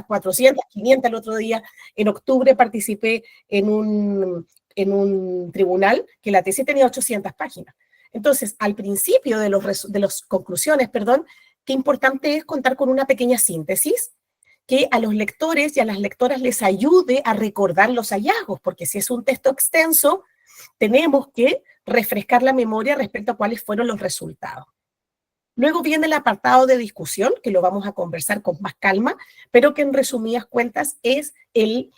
400, 500 el otro día. En octubre participé en un tribunal que la tesis tenía 800 páginas. Entonces, al principio de las conclusiones, qué importante es contar con una pequeña síntesis que a los lectores y a las lectoras les ayude a recordar los hallazgos, porque si es un texto extenso, tenemos que refrescar la memoria respecto a cuáles fueron los resultados. Luego viene el apartado de discusión, que lo vamos a conversar con más calma, pero que en resumidas cuentas es el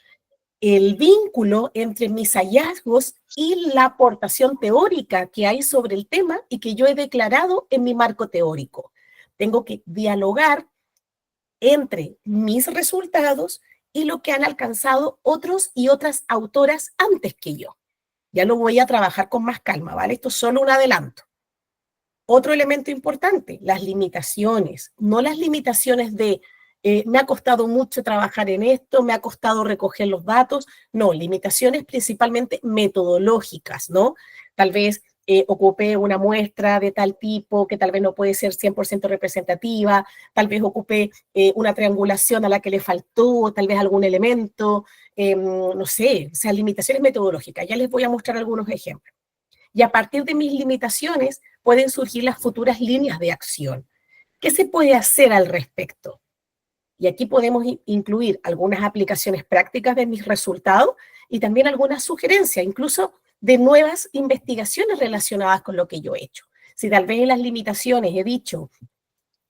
vínculo entre mis hallazgos y la aportación teórica que hay sobre el tema y que yo he declarado en mi marco teórico. Tengo que dialogar entre mis resultados y lo que han alcanzado otros y otras autoras antes que yo. Ya lo voy a trabajar con más calma, ¿vale? Esto es solo un adelanto. Otro elemento importante, las limitaciones. No las limitaciones de me ha costado mucho trabajar en esto, me ha costado recoger los datos. No, limitaciones principalmente metodológicas, ¿no? Tal vez ocupé una muestra de tal tipo que tal vez no puede ser 100% representativa, tal vez ocupé una triangulación a la que le faltó, tal vez algún elemento, no sé, o sea, limitaciones metodológicas. Ya les voy a mostrar algunos ejemplos. Y a partir de mis limitaciones pueden surgir las futuras líneas de acción. ¿Qué se puede hacer al respecto? Y aquí podemos incluir algunas aplicaciones prácticas de mis resultados y también algunas sugerencias, incluso de nuevas investigaciones relacionadas con lo que yo he hecho. Si tal vez en las limitaciones he dicho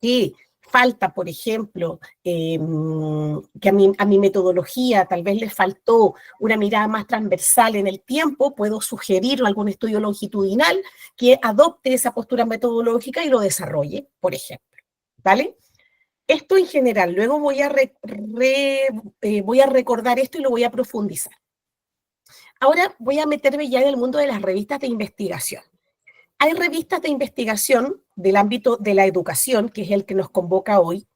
que falta, por ejemplo, que a mi metodología tal vez le faltó una mirada más transversal en el tiempo, puedo sugerir algún estudio longitudinal que adopte esa postura metodológica y lo desarrolle, por ejemplo, ¿vale? Esto en general, luego voy a recordar esto y lo voy a profundizar. Ahora voy a meterme ya en el mundo de las revistas de investigación. Hay revistas de investigación del ámbito de la educación, que es el que nos convoca hoy,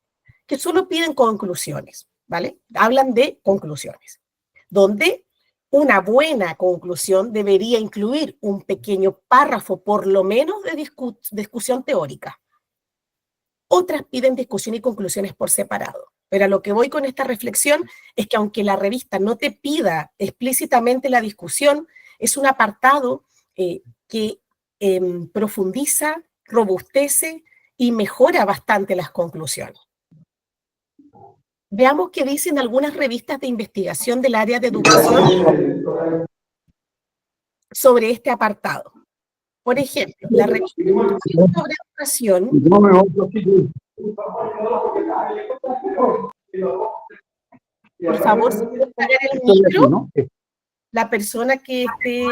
que solo piden conclusiones, ¿vale? Hablan de conclusiones, donde una buena conclusión debería incluir un pequeño párrafo, por lo menos, de discusión teórica. Otras piden discusión y conclusiones por separado. Pero a lo que voy con esta reflexión es que aunque la revista no te pida explícitamente la discusión, es un apartado que profundiza, robustece y mejora bastante las conclusiones. Veamos qué dicen algunas revistas de investigación del área de educación sobre este apartado. Por ejemplo, la revista sobre educación. Por favor, si puede apagar el micro, la persona que esté...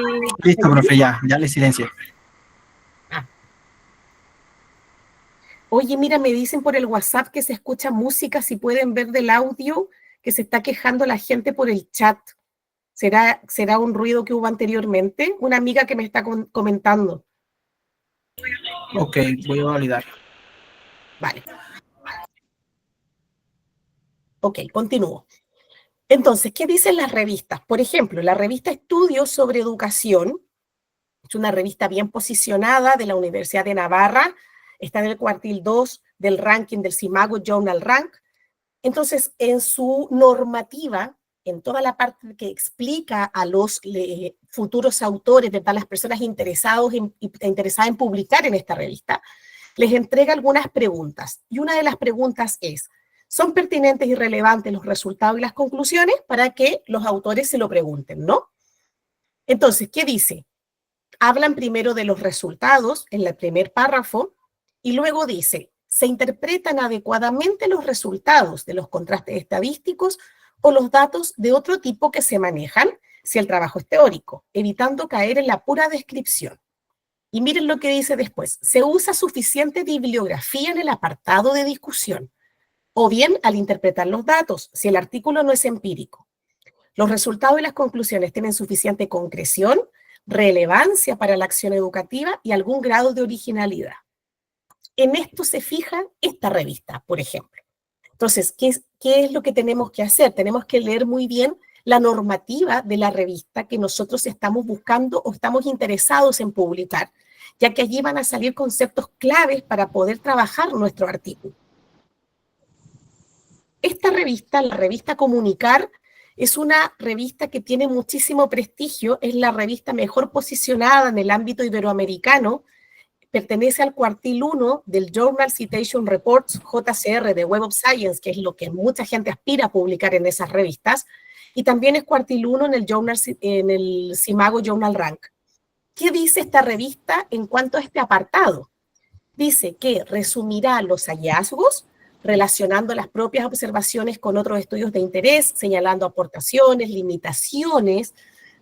Listo, profe, ya le silencio. Oye, mira, me dicen por el WhatsApp que se escucha música, si pueden ver del audio, que se está quejando la gente por el chat. ¿Será un ruido que hubo anteriormente? Una amiga que me está comentando. Ok, voy a validar. Vale. Ok, continúo. Entonces, ¿qué dicen las revistas? Por ejemplo, la revista Estudios sobre Educación, es una revista bien posicionada de la Universidad de Navarra, está en el cuartil 2 del ranking del Simago Journal Rank. Entonces, en su normativa, en toda la parte que explica a los futuros autores, ¿verdad?, las personas interesadas en publicar en esta revista, les entrega algunas preguntas. Y una de las preguntas es, ¿son pertinentes y relevantes los resultados y las conclusiones? Para que los autores se lo pregunten, ¿no? Entonces, ¿qué dice? Hablan primero de los resultados en el primer párrafo y luego dice, ¿se interpretan adecuadamente los resultados de los contrastes estadísticos o los datos de otro tipo que se manejan si el trabajo es teórico, evitando caer en la pura descripción? Y miren lo que dice después, ¿se usa suficiente bibliografía en el apartado de discusión? O bien al interpretar los datos, si el artículo no es empírico. ¿Los resultados y las conclusiones tienen suficiente concreción, relevancia para la acción educativa y algún grado de originalidad? En esto se fija esta revista, por ejemplo. Entonces, ¿qué es lo que tenemos que hacer? Tenemos que leer muy bien la normativa de la revista que nosotros estamos buscando o estamos interesados en publicar, ya que allí van a salir conceptos claves para poder trabajar nuestro artículo. esta revista, la revista Comunicar, es una revista que tiene muchísimo prestigio, es la revista mejor posicionada en el ámbito iberoamericano, pertenece al cuartil 1 del Journal Citation Reports, JCR, de Web of Science, que es lo que mucha gente aspira a publicar en esas revistas, y también es cuartil 1 en el Simago Journal Rank. ¿Qué dice esta revista en cuanto a este apartado? Dice que resumirá los hallazgos, relacionando las propias observaciones con otros estudios de interés, señalando aportaciones, limitaciones,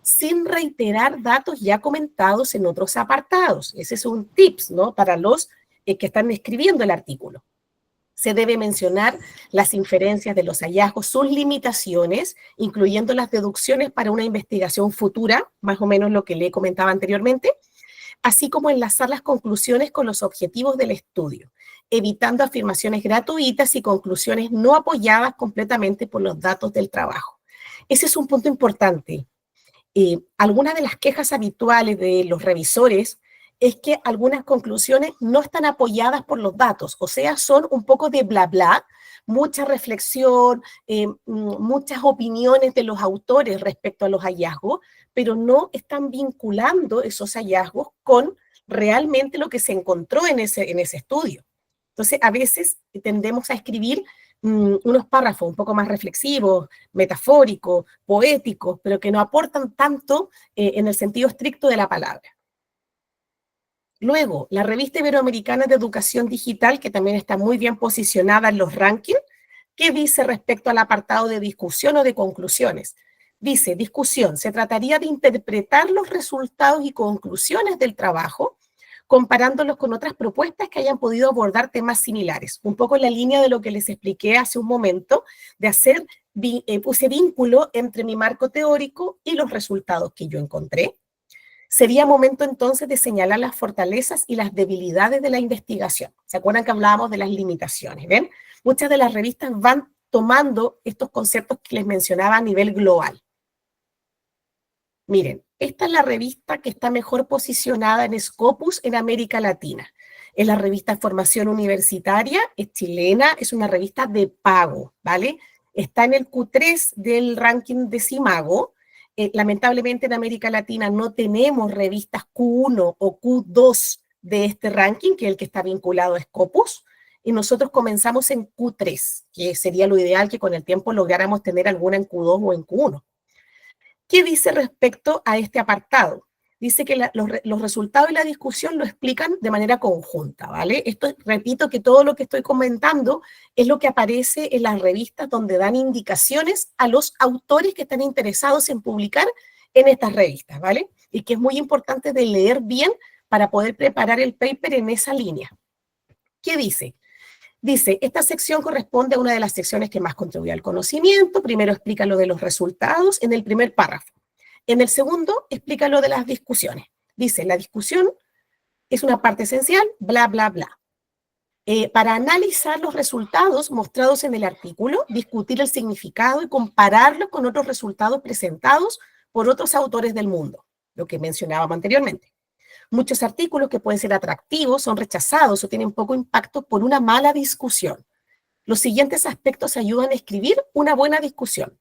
sin reiterar datos ya comentados en otros apartados. Ese es un tips, ¿no?, para los que están escribiendo el artículo. Se debe mencionar las inferencias de los hallazgos, sus limitaciones, incluyendo las deducciones para una investigación futura, más o menos lo que le comentaba anteriormente, así como enlazar las conclusiones con los objetivos del estudio, evitando afirmaciones gratuitas y conclusiones no apoyadas completamente por los datos del trabajo. Ese es un punto importante. Algunas de las quejas habituales de los revisores es que algunas conclusiones no están apoyadas por los datos, o sea, son un poco de bla bla, mucha reflexión, muchas opiniones de los autores respecto a los hallazgos, pero no están vinculando esos hallazgos con realmente lo que se encontró en ese estudio. Entonces, a veces tendemos a escribir unos párrafos un poco más reflexivos, metafóricos, poéticos, pero que no aportan tanto en el sentido estricto de la palabra. Luego, la Revista Iberoamericana de Educación Digital, que también está muy bien posicionada en los rankings, ¿qué dice respecto al apartado de discusión o de conclusiones? Dice, discusión, se trataría de interpretar los resultados y conclusiones del trabajo, comparándolos con otras propuestas que hayan podido abordar temas similares. Un poco en la línea de lo que les expliqué hace un momento, de hacer, puse vínculo entre mi marco teórico y los resultados que yo encontré. Sería momento entonces de señalar las fortalezas y las debilidades de la investigación. ¿Se acuerdan que hablábamos de las limitaciones? ¿Ven? Muchas de las revistas van tomando estos conceptos que les mencionaba a nivel global. Miren, esta es la revista que está mejor posicionada en Scopus en América Latina. Es la revista Formación Universitaria, es chilena, es una revista de pago, ¿vale? Está en el Q3 del ranking de Simago. Lamentablemente en América Latina no tenemos revistas Q1 o Q2 de este ranking, que es el que está vinculado a Scopus, y nosotros comenzamos en Q3, que sería lo ideal que con el tiempo lográramos tener alguna en Q2 o en Q1. ¿Qué dice respecto a este apartado? Dice que los resultados y la discusión lo explican de manera conjunta, ¿vale? Esto, repito que todo lo que estoy comentando es lo que aparece en las revistas donde dan indicaciones a los autores que están interesados en publicar en estas revistas, ¿vale? Y que es muy importante de leer bien para poder preparar el paper en esa línea. ¿Qué dice? Dice, esta sección corresponde a una de las secciones que más contribuye al conocimiento. Primero explica lo de los resultados en el primer párrafo. En el segundo, explica lo de las discusiones. Dice, la discusión es una parte esencial, bla, bla, bla. Para analizar los resultados mostrados en el artículo, discutir el significado y compararlo con otros resultados presentados por otros autores del mundo, lo que mencionábamos anteriormente. Muchos artículos que pueden ser atractivos son rechazados o tienen poco impacto por una mala discusión. Los siguientes aspectos ayudan a escribir una buena discusión.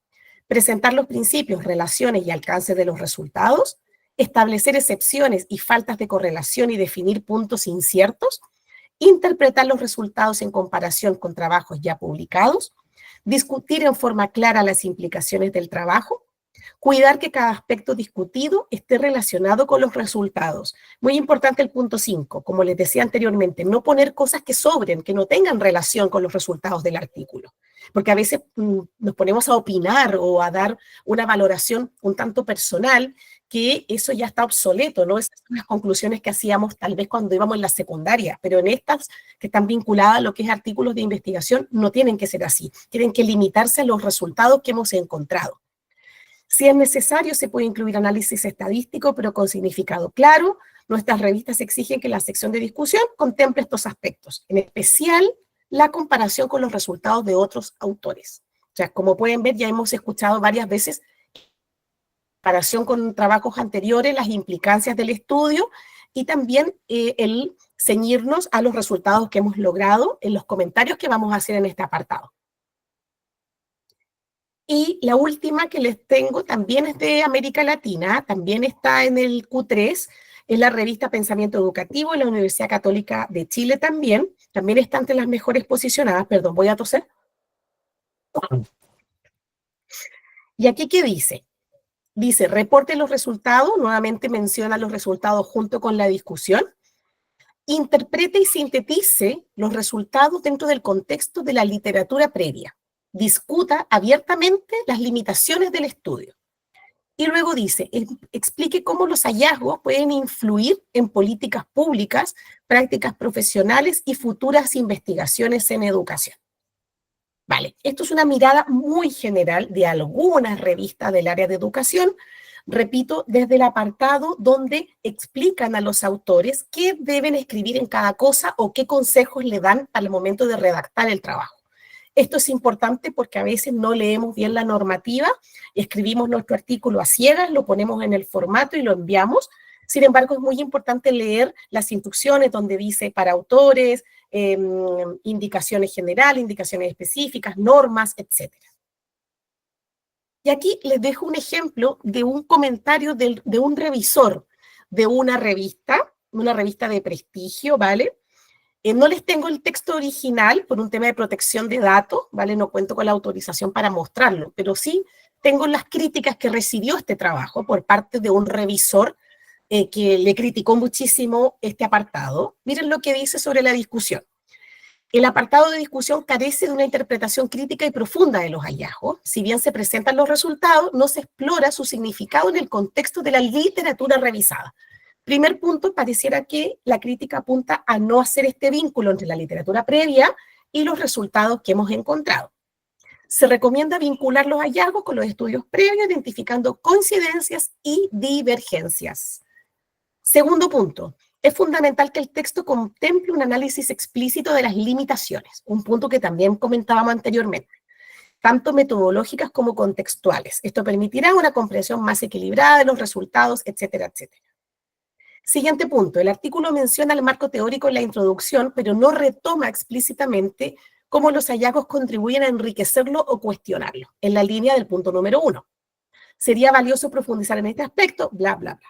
Presentar los principios, relaciones y alcance de los resultados, establecer excepciones y faltas de correlación y definir puntos inciertos, interpretar los resultados en comparación con trabajos ya publicados, discutir en forma clara las implicaciones del trabajo, cuidar que cada aspecto discutido esté relacionado con los resultados. Muy importante el punto 5, como les decía anteriormente, no poner cosas que sobren, que no tengan relación con los resultados del artículo, porque a veces nos ponemos a opinar o a dar una valoración un tanto personal, que eso ya está obsoleto, ¿no? Esas son las conclusiones que hacíamos tal vez cuando íbamos en la secundaria, pero en estas que están vinculadas a lo que es artículos de investigación no tienen que ser así, tienen que limitarse a los resultados que hemos encontrado. Si es necesario, se puede incluir análisis estadístico, pero con significado claro. Nuestras revistas exigen que la sección de discusión contemple estos aspectos, en especial la comparación con los resultados de otros autores. O sea, como pueden ver, ya hemos escuchado varias veces comparación con trabajos anteriores, las implicancias del estudio y también el ceñirnos a los resultados que hemos logrado en los comentarios que vamos a hacer en este apartado. Y la última que les tengo también es de América Latina, también está en el Q3, es la revista Pensamiento Educativo de la Universidad Católica de Chile también está entre las mejores posicionadas, perdón, voy a toser. ¿Y aquí qué dice? Dice, reporte los resultados, nuevamente menciona los resultados junto con la discusión, interprete y sintetice los resultados dentro del contexto de la literatura previa, discuta abiertamente las limitaciones del estudio. Y luego dice, explique cómo los hallazgos pueden influir en políticas públicas, prácticas profesionales y futuras investigaciones en educación. Vale, esto es una mirada muy general de algunas revistas del área de educación, repito, desde el apartado donde explican a los autores qué deben escribir en cada cosa o qué consejos le dan al momento de redactar el trabajo. Esto es importante porque a veces no leemos bien la normativa, escribimos nuestro artículo a ciegas, lo ponemos en el formato y lo enviamos. Sin embargo, es muy importante leer las instrucciones donde dice para autores, indicaciones generales, indicaciones específicas, normas, etc. Y aquí les dejo un ejemplo de un comentario de un revisor de una revista de prestigio, ¿vale? No les tengo el texto original por un tema de protección de datos, ¿vale? No cuento con la autorización para mostrarlo, pero sí tengo las críticas que recibió este trabajo por parte de un revisor que le criticó muchísimo este apartado. Miren lo que dice sobre la discusión. El apartado de discusión carece de una interpretación crítica y profunda de los hallazgos. Si bien se presentan los resultados, no se explora su significado en el contexto de la literatura revisada. Primer punto, pareciera que la crítica apunta a no hacer este vínculo entre la literatura previa y los resultados que hemos encontrado. Se recomienda vincular los hallazgos con los estudios previos, identificando coincidencias y divergencias. Segundo punto, es fundamental que el texto contemple un análisis explícito de las limitaciones, un punto que también comentábamos anteriormente, tanto metodológicas como contextuales. Esto permitirá una comprensión más equilibrada de los resultados, etcétera, etcétera. Siguiente punto, el artículo menciona el marco teórico en la introducción, pero no retoma explícitamente cómo los hallazgos contribuyen a enriquecerlo o cuestionarlo, en la línea del punto número 1. Sería valioso profundizar en este aspecto, bla, bla, bla.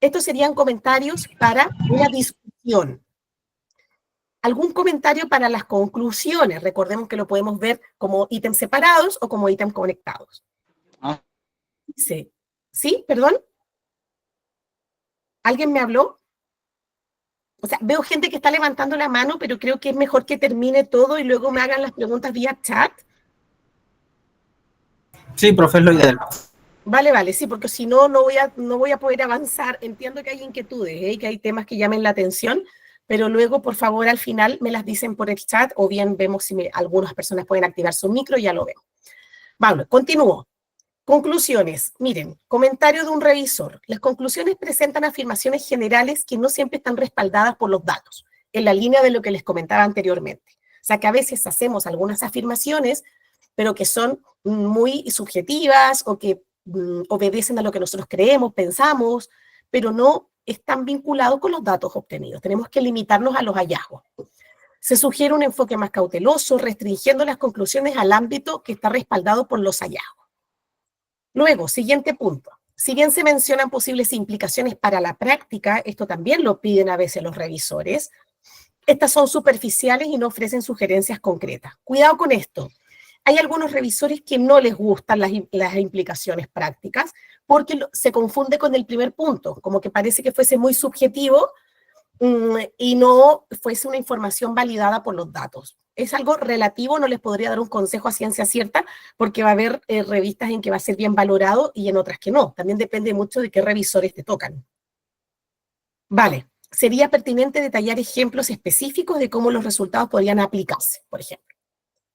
Estos serían comentarios para una discusión. ¿Algún comentario para las conclusiones? Recordemos que lo podemos ver como ítems separados o como ítems conectados. Dice, ¿sí? ¿Perdón? ¿Alguien me habló? O sea, veo gente que está levantando la mano, pero creo que es mejor que termine todo y luego me hagan las preguntas vía chat. Sí, profe, es lo ideal. Vale, sí, porque si no, no voy a poder avanzar. Entiendo que hay inquietudes, que hay temas que llamen la atención, pero luego, por favor, al final me las dicen por el chat o bien vemos si algunas personas pueden activar su micro y ya lo veo. Vale, continúo. Conclusiones. Miren, comentario de un revisor. Las conclusiones presentan afirmaciones generales que no siempre están respaldadas por los datos, en la línea de lo que les comentaba anteriormente. O sea, que a veces hacemos algunas afirmaciones, pero que son muy subjetivas o que obedecen a lo que nosotros creemos, pensamos, pero no están vinculados con los datos obtenidos. Tenemos que limitarnos a los hallazgos. Se sugiere un enfoque más cauteloso, restringiendo las conclusiones al ámbito que está respaldado por los hallazgos. Luego, siguiente punto. Si bien se mencionan posibles implicaciones para la práctica, esto también lo piden a veces los revisores, estas son superficiales y no ofrecen sugerencias concretas. Cuidado con esto. Hay algunos revisores que no les gustan las implicaciones prácticas porque se confunde con el primer punto, como que parece que fuese muy subjetivo y no fuese una información validada por los datos. Es algo relativo, no les podría dar un consejo a ciencia cierta porque va a haber revistas en que va a ser bien valorado y en otras que no. También depende mucho de qué revisores te tocan. Vale, sería pertinente detallar ejemplos específicos de cómo los resultados podrían aplicarse, por ejemplo.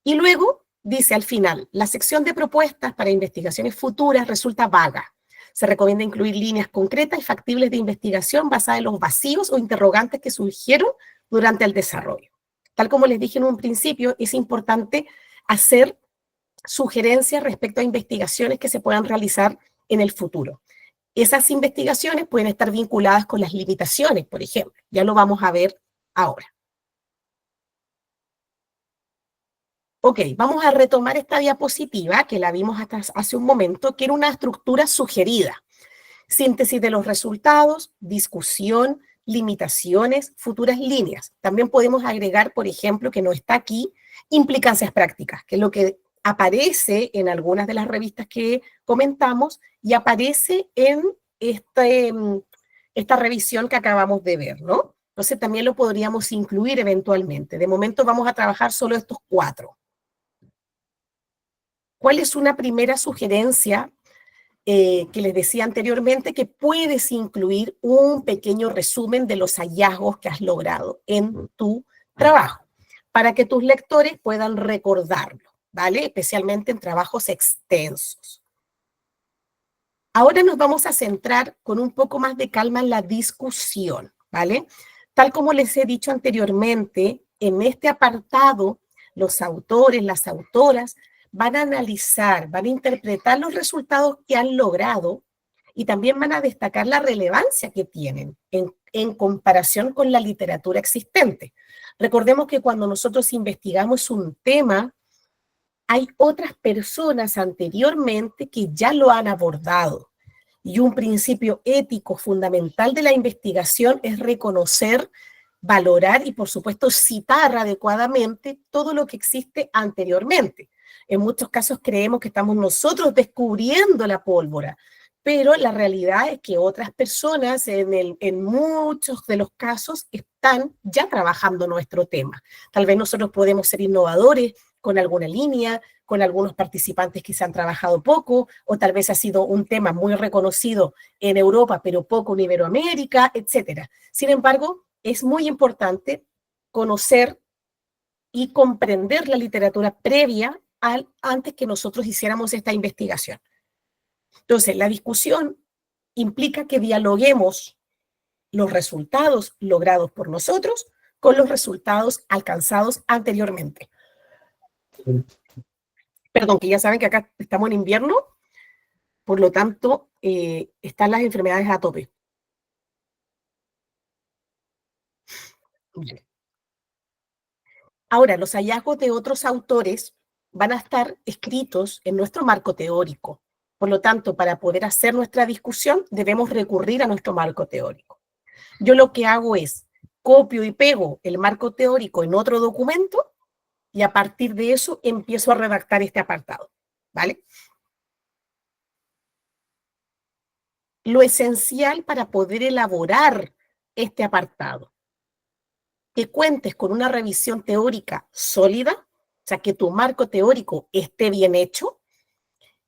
Y luego dice al final, la sección de propuestas para investigaciones futuras resulta vaga. Se recomienda incluir líneas concretas y factibles de investigación basadas en los vacíos o interrogantes que surgieron durante el desarrollo. Tal como les dije en un principio, es importante hacer sugerencias respecto a investigaciones que se puedan realizar en el futuro. Esas investigaciones pueden estar vinculadas con las limitaciones, por ejemplo. Ya lo vamos a ver ahora. Ok, vamos a retomar esta diapositiva que la vimos hasta hace un momento, que era una estructura sugerida. Síntesis de los resultados, discusión, limitaciones, futuras líneas. También podemos agregar, por ejemplo, que no está aquí, implicancias prácticas, que es lo que aparece en algunas de las revistas que comentamos y aparece en esta revisión que acabamos de ver, ¿no? Entonces también lo podríamos incluir eventualmente. De momento vamos a trabajar solo estos 4. ¿Cuál es una primera sugerencia que les decía anteriormente? Que puedes incluir un pequeño resumen de los hallazgos que has logrado en tu trabajo, para que tus lectores puedan recordarlo, ¿vale? Especialmente en trabajos extensos. Ahora nos vamos a centrar con un poco más de calma en la discusión, ¿vale? Tal como les he dicho anteriormente, en este apartado, los autores, las autoras, van a analizar, van a interpretar los resultados que han logrado y también van a destacar la relevancia que tienen en comparación con la literatura existente. Recordemos que cuando nosotros investigamos un tema, hay otras personas anteriormente que ya lo han abordado. Y un principio ético fundamental de la investigación es reconocer, valorar y, por supuesto, citar adecuadamente todo lo que existe anteriormente. En muchos casos creemos que estamos nosotros descubriendo la pólvora, pero la realidad es que otras personas en muchos de los casos están ya trabajando nuestro tema. Tal vez nosotros podemos ser innovadores con alguna línea, con algunos participantes que se han trabajado poco, o tal vez ha sido un tema muy reconocido en Europa, pero poco en Iberoamérica, etc. Sin embargo, es muy importante conocer y comprender la literatura previa antes que nosotros hiciéramos esta investigación. Entonces, la discusión implica que dialoguemos los resultados logrados por nosotros con los resultados alcanzados anteriormente. Perdón, que ya saben que acá estamos en invierno, por lo tanto, están las enfermedades a tope. Ahora, los hallazgos de otros autores van a estar escritos en nuestro marco teórico. Por lo tanto, para poder hacer nuestra discusión, debemos recurrir a nuestro marco teórico. Yo lo que hago es copio y pego el marco teórico en otro documento y a partir de eso empiezo a redactar este apartado, ¿vale? Lo esencial para poder elaborar este apartado, que cuentes con una revisión teórica sólida, o sea, que tu marco teórico esté bien hecho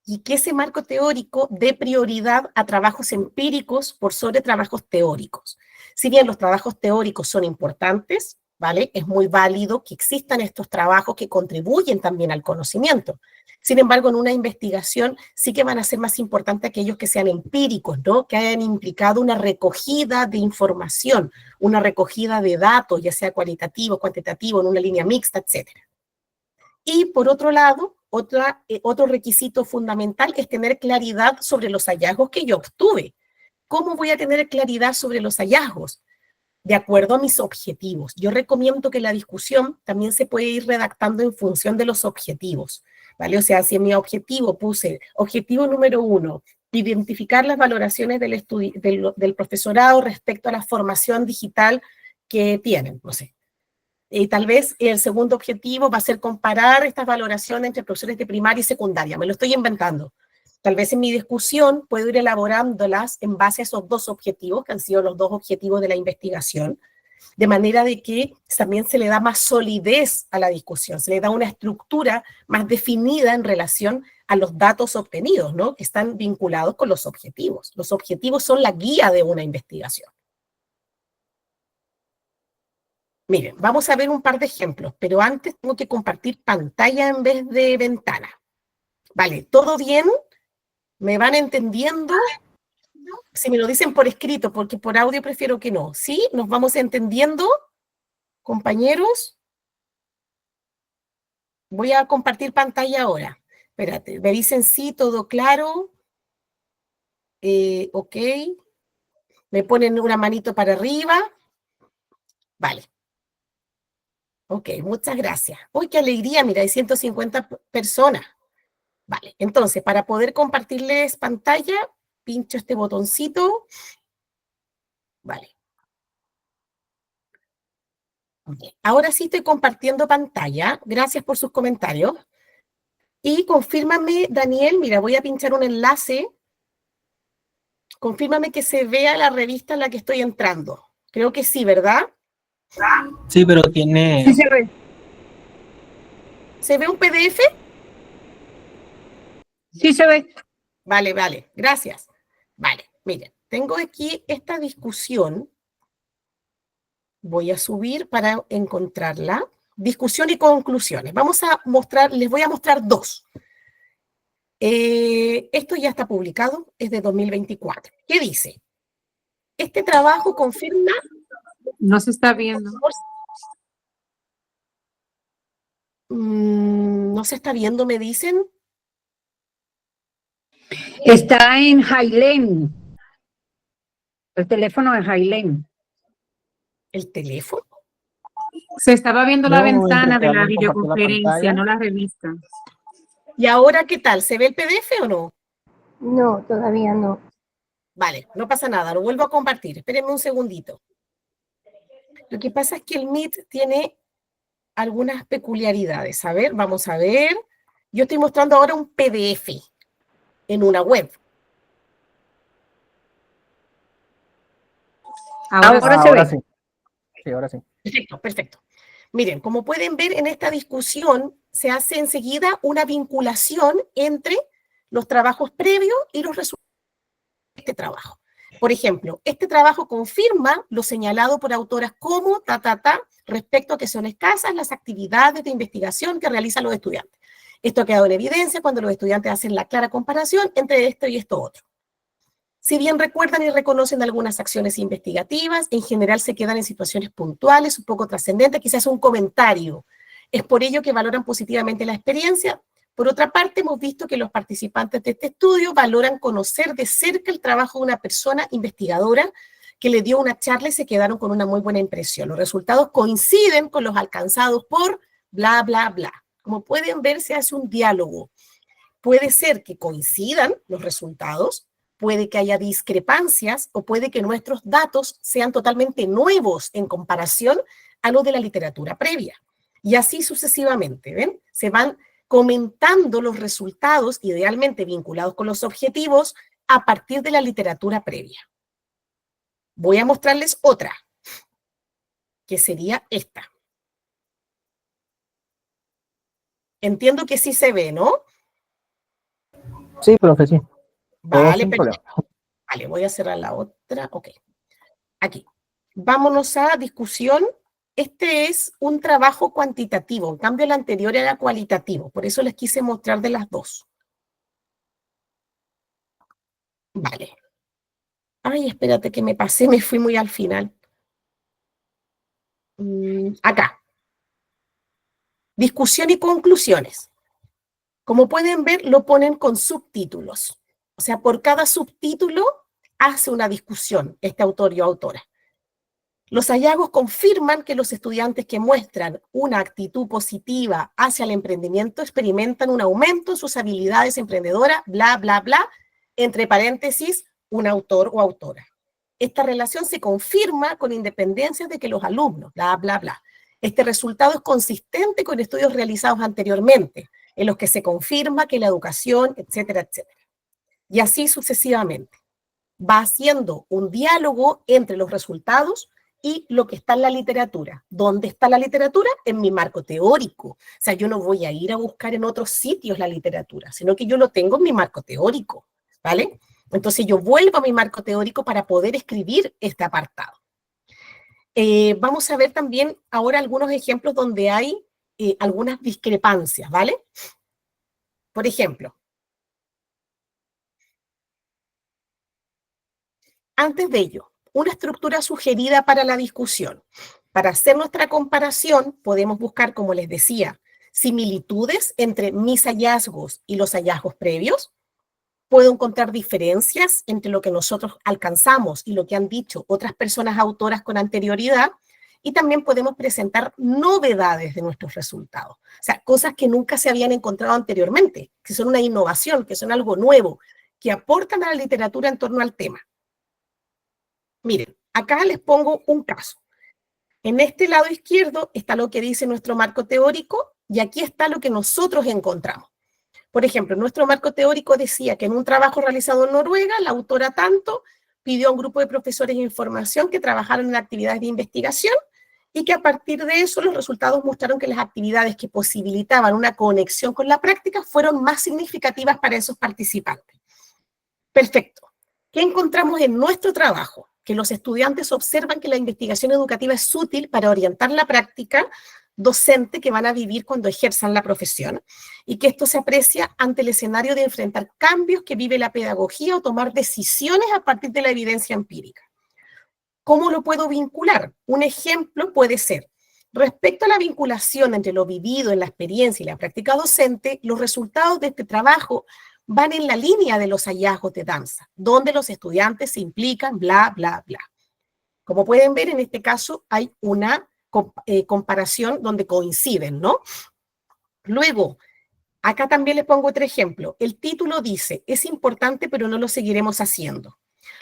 y que ese marco teórico dé prioridad a trabajos empíricos por sobre trabajos teóricos. Si bien los trabajos teóricos son importantes, ¿vale? Es muy válido que existan estos trabajos que contribuyen también al conocimiento. Sin embargo, en una investigación sí que van a ser más importantes aquellos que sean empíricos, ¿no? Que hayan implicado una recogida de información, una recogida de datos, ya sea cualitativo, cuantitativo, en una línea mixta, etc. Y por otro lado, otro requisito fundamental es tener claridad sobre los hallazgos que yo obtuve. ¿Cómo voy a tener claridad sobre los hallazgos? De acuerdo a mis objetivos. Yo recomiendo que la discusión también se puede ir redactando en función de los objetivos, ¿vale? O sea, si en mi objetivo puse objetivo número 1, identificar las valoraciones del profesorado respecto a la formación digital que tienen, no sé. Tal vez el segundo objetivo va a ser comparar estas valoraciones entre profesores de primaria y secundaria. Me lo estoy inventando. Tal vez en mi discusión puedo ir elaborándolas en base a esos 2 objetivos, que han sido los 2 objetivos de la investigación, de manera de que también se le da más solidez a la discusión, se le da una estructura más definida en relación a los datos obtenidos, ¿no? Que están vinculados con los objetivos. Los objetivos son la guía de una investigación. Miren, vamos a ver un par de ejemplos, pero antes tengo que compartir pantalla en vez de ventana. Vale, ¿todo bien? ¿Me van entendiendo? Si me lo dicen por escrito, porque por audio prefiero que no. ¿Sí? ¿Nos vamos entendiendo, compañeros? Voy a compartir pantalla ahora. Espérate, me dicen sí, todo claro. Ok. Me ponen una manito para arriba. Vale. Ok, muchas gracias. ¡Uy, qué alegría! Mira, hay 150 personas. Vale, entonces, para poder compartirles pantalla, pincho este botoncito. Vale. Okay. Ahora sí estoy compartiendo pantalla. Gracias por sus comentarios. Y confírmame, Daniel, mira, voy a pinchar un enlace. Confírmame que se vea la revista en la que estoy entrando. Creo que sí, ¿verdad? Sí, pero tiene... Sí se ve. ¿Se ve un PDF? Sí se ve. Vale, vale, gracias. Vale, miren, tengo aquí esta discusión. Voy a subir para encontrarla. Discusión y conclusiones. Vamos a mostrar, les voy a mostrar dos. Esto ya está publicado, es de 2024. ¿Qué dice? Este trabajo confirma... No se está viendo. No se está viendo, me dicen. Está en Jailén. El teléfono de Jailén. ¿El teléfono? Se estaba viendo la No, ventana de la alguien compartió la videoconferencia, pantalla. no la revista. ¿Y ahora qué tal? ¿Se ve el PDF o no? No, todavía no. Vale, no pasa nada, lo vuelvo a compartir. Espérenme un segundito. Lo que pasa es que el Meet tiene algunas peculiaridades. A ver, vamos a ver. Yo estoy mostrando ahora un PDF en una web. Ahora se ve. Sí. Sí, ahora sí. Perfecto, perfecto. Miren, como pueden ver en esta discusión, se hace enseguida una vinculación entre los trabajos previos y los resultados de este trabajo. Por ejemplo, este trabajo confirma lo señalado por autoras como respecto a que son escasas las actividades de investigación que realizan los estudiantes. Esto ha quedado en evidencia cuando los estudiantes hacen la clara comparación entre esto y esto otro. Si bien recuerdan y reconocen algunas acciones investigativas, en general se quedan en situaciones puntuales, un poco trascendentes, quizás un comentario. Es por ello que valoran positivamente la experiencia. Por otra parte, hemos visto que los participantes de este estudio valoran conocer de cerca el trabajo de una persona investigadora que le dio una charla y se quedaron con una muy buena impresión. Los resultados coinciden con los alcanzados por bla, bla, bla. Como pueden ver, se hace un diálogo. Puede ser que coincidan los resultados, puede que haya discrepancias o puede que nuestros datos sean totalmente nuevos en comparación a los de la literatura previa. Y así sucesivamente, ¿ven? Se van comentando los resultados, idealmente vinculados con los objetivos, a partir de la literatura previa. Voy a mostrarles otra, que sería esta. Entiendo que sí se ve, ¿no? Sí, profe, sí. Vale, perfecto. Vale, voy a cerrar la otra. Ok. Aquí. Vámonos a discusión. Este es un trabajo cuantitativo. En cambio, el anterior era cualitativo. Por eso les quise mostrar de las dos. Vale. Ay, espérate que me pasé, me fui muy al final. Acá. Discusión y conclusiones. Como pueden ver, lo ponen con subtítulos. O sea, por cada subtítulo hace una discusión este autor y autora. Los hallazgos confirman que los estudiantes que muestran una actitud positiva hacia el emprendimiento experimentan un aumento en sus habilidades emprendedoras, bla, bla, bla, entre paréntesis, un autor o autora. Esta relación se confirma con independencia de que los alumnos, bla, bla, bla. Este resultado es consistente con estudios realizados anteriormente, en los que se confirma que la educación, etcétera, etcétera. Y así sucesivamente. Va haciendo un diálogo entre los resultados y lo que está en la literatura. ¿Dónde está la literatura? En mi marco teórico. O sea, yo no voy a ir a buscar en otros sitios la literatura, sino que yo lo tengo en mi marco teórico, ¿vale? Entonces yo vuelvo a mi marco teórico para poder escribir este apartado. Vamos a ver también ahora algunos ejemplos donde hay algunas discrepancias, ¿vale? Por ejemplo, antes de ello, una estructura sugerida para la discusión. Para hacer nuestra comparación, podemos buscar, como les decía, similitudes entre mis hallazgos y los hallazgos previos. Puedo encontrar diferencias entre lo que nosotros alcanzamos y lo que han dicho otras personas autoras con anterioridad. y también podemos presentar novedades de nuestros resultados. O sea, cosas que nunca se habían encontrado anteriormente, que son una innovación, que son algo nuevo, que aportan a la literatura en torno al tema. Miren, acá les pongo un caso. En este lado izquierdo está lo que dice nuestro marco teórico y aquí está lo que nosotros encontramos. Por ejemplo, nuestro marco teórico decía que en un trabajo realizado en Noruega, la autora tanto pidió a un grupo de profesores de información que trabajaran en actividades de investigación y que a partir de eso los resultados mostraron que las actividades que posibilitaban una conexión con la práctica fueron más significativas para esos participantes. Perfecto. ¿Qué encontramos en nuestro trabajo? Que los estudiantes observan que la investigación educativa es útil para orientar la práctica docente que van a vivir cuando ejerzan la profesión y que esto se aprecia ante el escenario de enfrentar cambios que vive la pedagogía o tomar decisiones a partir de la evidencia empírica. ¿Cómo lo puedo vincular? Un ejemplo puede ser, respecto a la vinculación entre lo vivido en la experiencia y la práctica docente, los resultados de este trabajo van en la línea de los hallazgos de danza, donde los estudiantes se implican, bla, bla, bla. Como pueden ver, en este caso hay una comparación donde coinciden, ¿no? Luego, acá también les pongo otro ejemplo. El título dice, es importante, pero no lo seguiremos haciendo.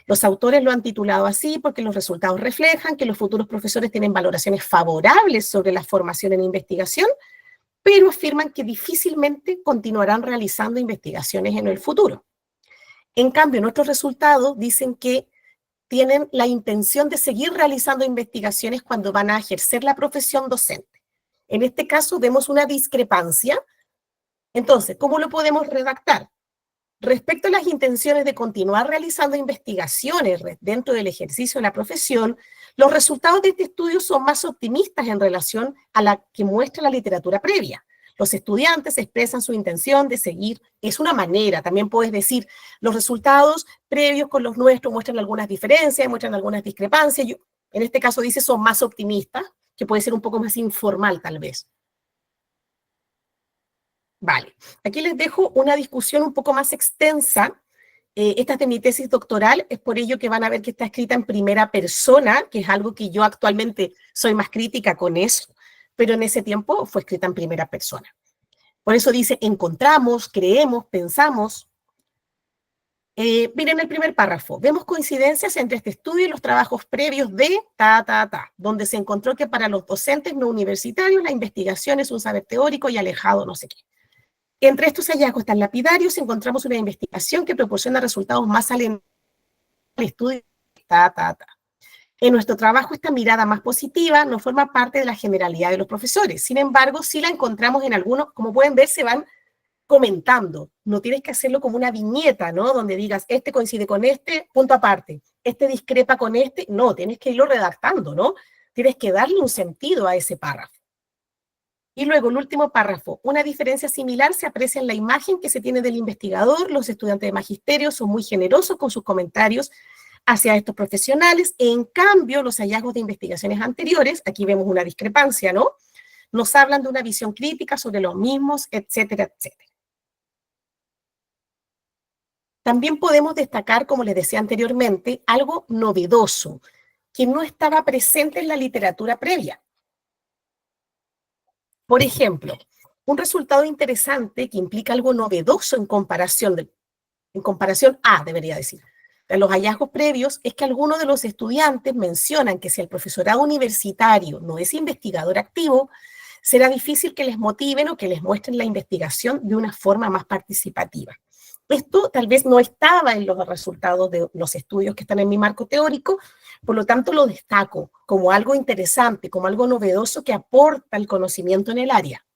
Los autores lo han titulado así porque los resultados reflejan que los futuros profesores tienen valoraciones favorables sobre la formación en investigación, pero afirman que difícilmente continuarán realizando investigaciones en el futuro. En cambio, nuestros resultados dicen que tienen la intención de seguir realizando investigaciones cuando van a ejercer la profesión docente. En este caso vemos una discrepancia. Entonces, ¿cómo lo podemos redactar? Respecto a las intenciones de continuar realizando investigaciones dentro del ejercicio de la profesión, los resultados de este estudio son más optimistas en relación a la que muestra la literatura previa. Los estudiantes expresan su intención de seguir, es una manera, también puedes decir, los resultados previos con los nuestros muestran algunas diferencias, muestran algunas discrepancias. En este caso dice son más optimistas, que puede ser un poco más informal tal vez. Vale, aquí les dejo una discusión un poco más extensa. Esta es de mi tesis doctoral, es por ello que van a ver que está escrita en primera persona, que es algo que yo actualmente soy más crítica con eso, pero en ese tiempo fue escrita en primera persona. Por eso dice, encontramos, creemos, pensamos. Miren el primer párrafo. Vemos coincidencias entre este estudio y los trabajos previos de donde se encontró que para los docentes no universitarios la investigación es un saber teórico y alejado no sé qué. Entre estos hallazgos tan lapidarios encontramos una investigación que proporciona resultados más alentados al estudio. En nuestro trabajo esta mirada más positiva no forma parte de la generalidad de los profesores. Sin embargo, sí la encontramos en algunos, como pueden ver, se van comentando. No tienes que hacerlo como una viñeta, ¿no? Donde digas, este coincide con este, punto aparte. Este discrepa con este. No, tienes que irlo redactando, ¿no? Tienes que darle un sentido a ese párrafo. Y luego el último párrafo, una diferencia similar se aprecia en la imagen que se tiene del investigador. Los estudiantes de magisterio son muy generosos con sus comentarios hacia estos profesionales. En cambio, los hallazgos de investigaciones anteriores, aquí vemos una discrepancia, ¿no? Nos hablan de una visión crítica sobre los mismos, etcétera, etcétera. También podemos destacar, como les decía anteriormente, algo novedoso, que no estaba presente en la literatura previa. Por ejemplo, un resultado interesante que implica algo novedoso en comparación a, debería decir, de los hallazgos previos, es que algunos de los estudiantes mencionan que si el profesorado universitario no es investigador activo, será difícil que les motiven o que les muestren la investigación de una forma más participativa. Esto tal vez no estaba en los resultados de los estudios que están en mi marco teórico, por lo tanto lo destaco como algo interesante, como algo novedoso que aporta el conocimiento en el área.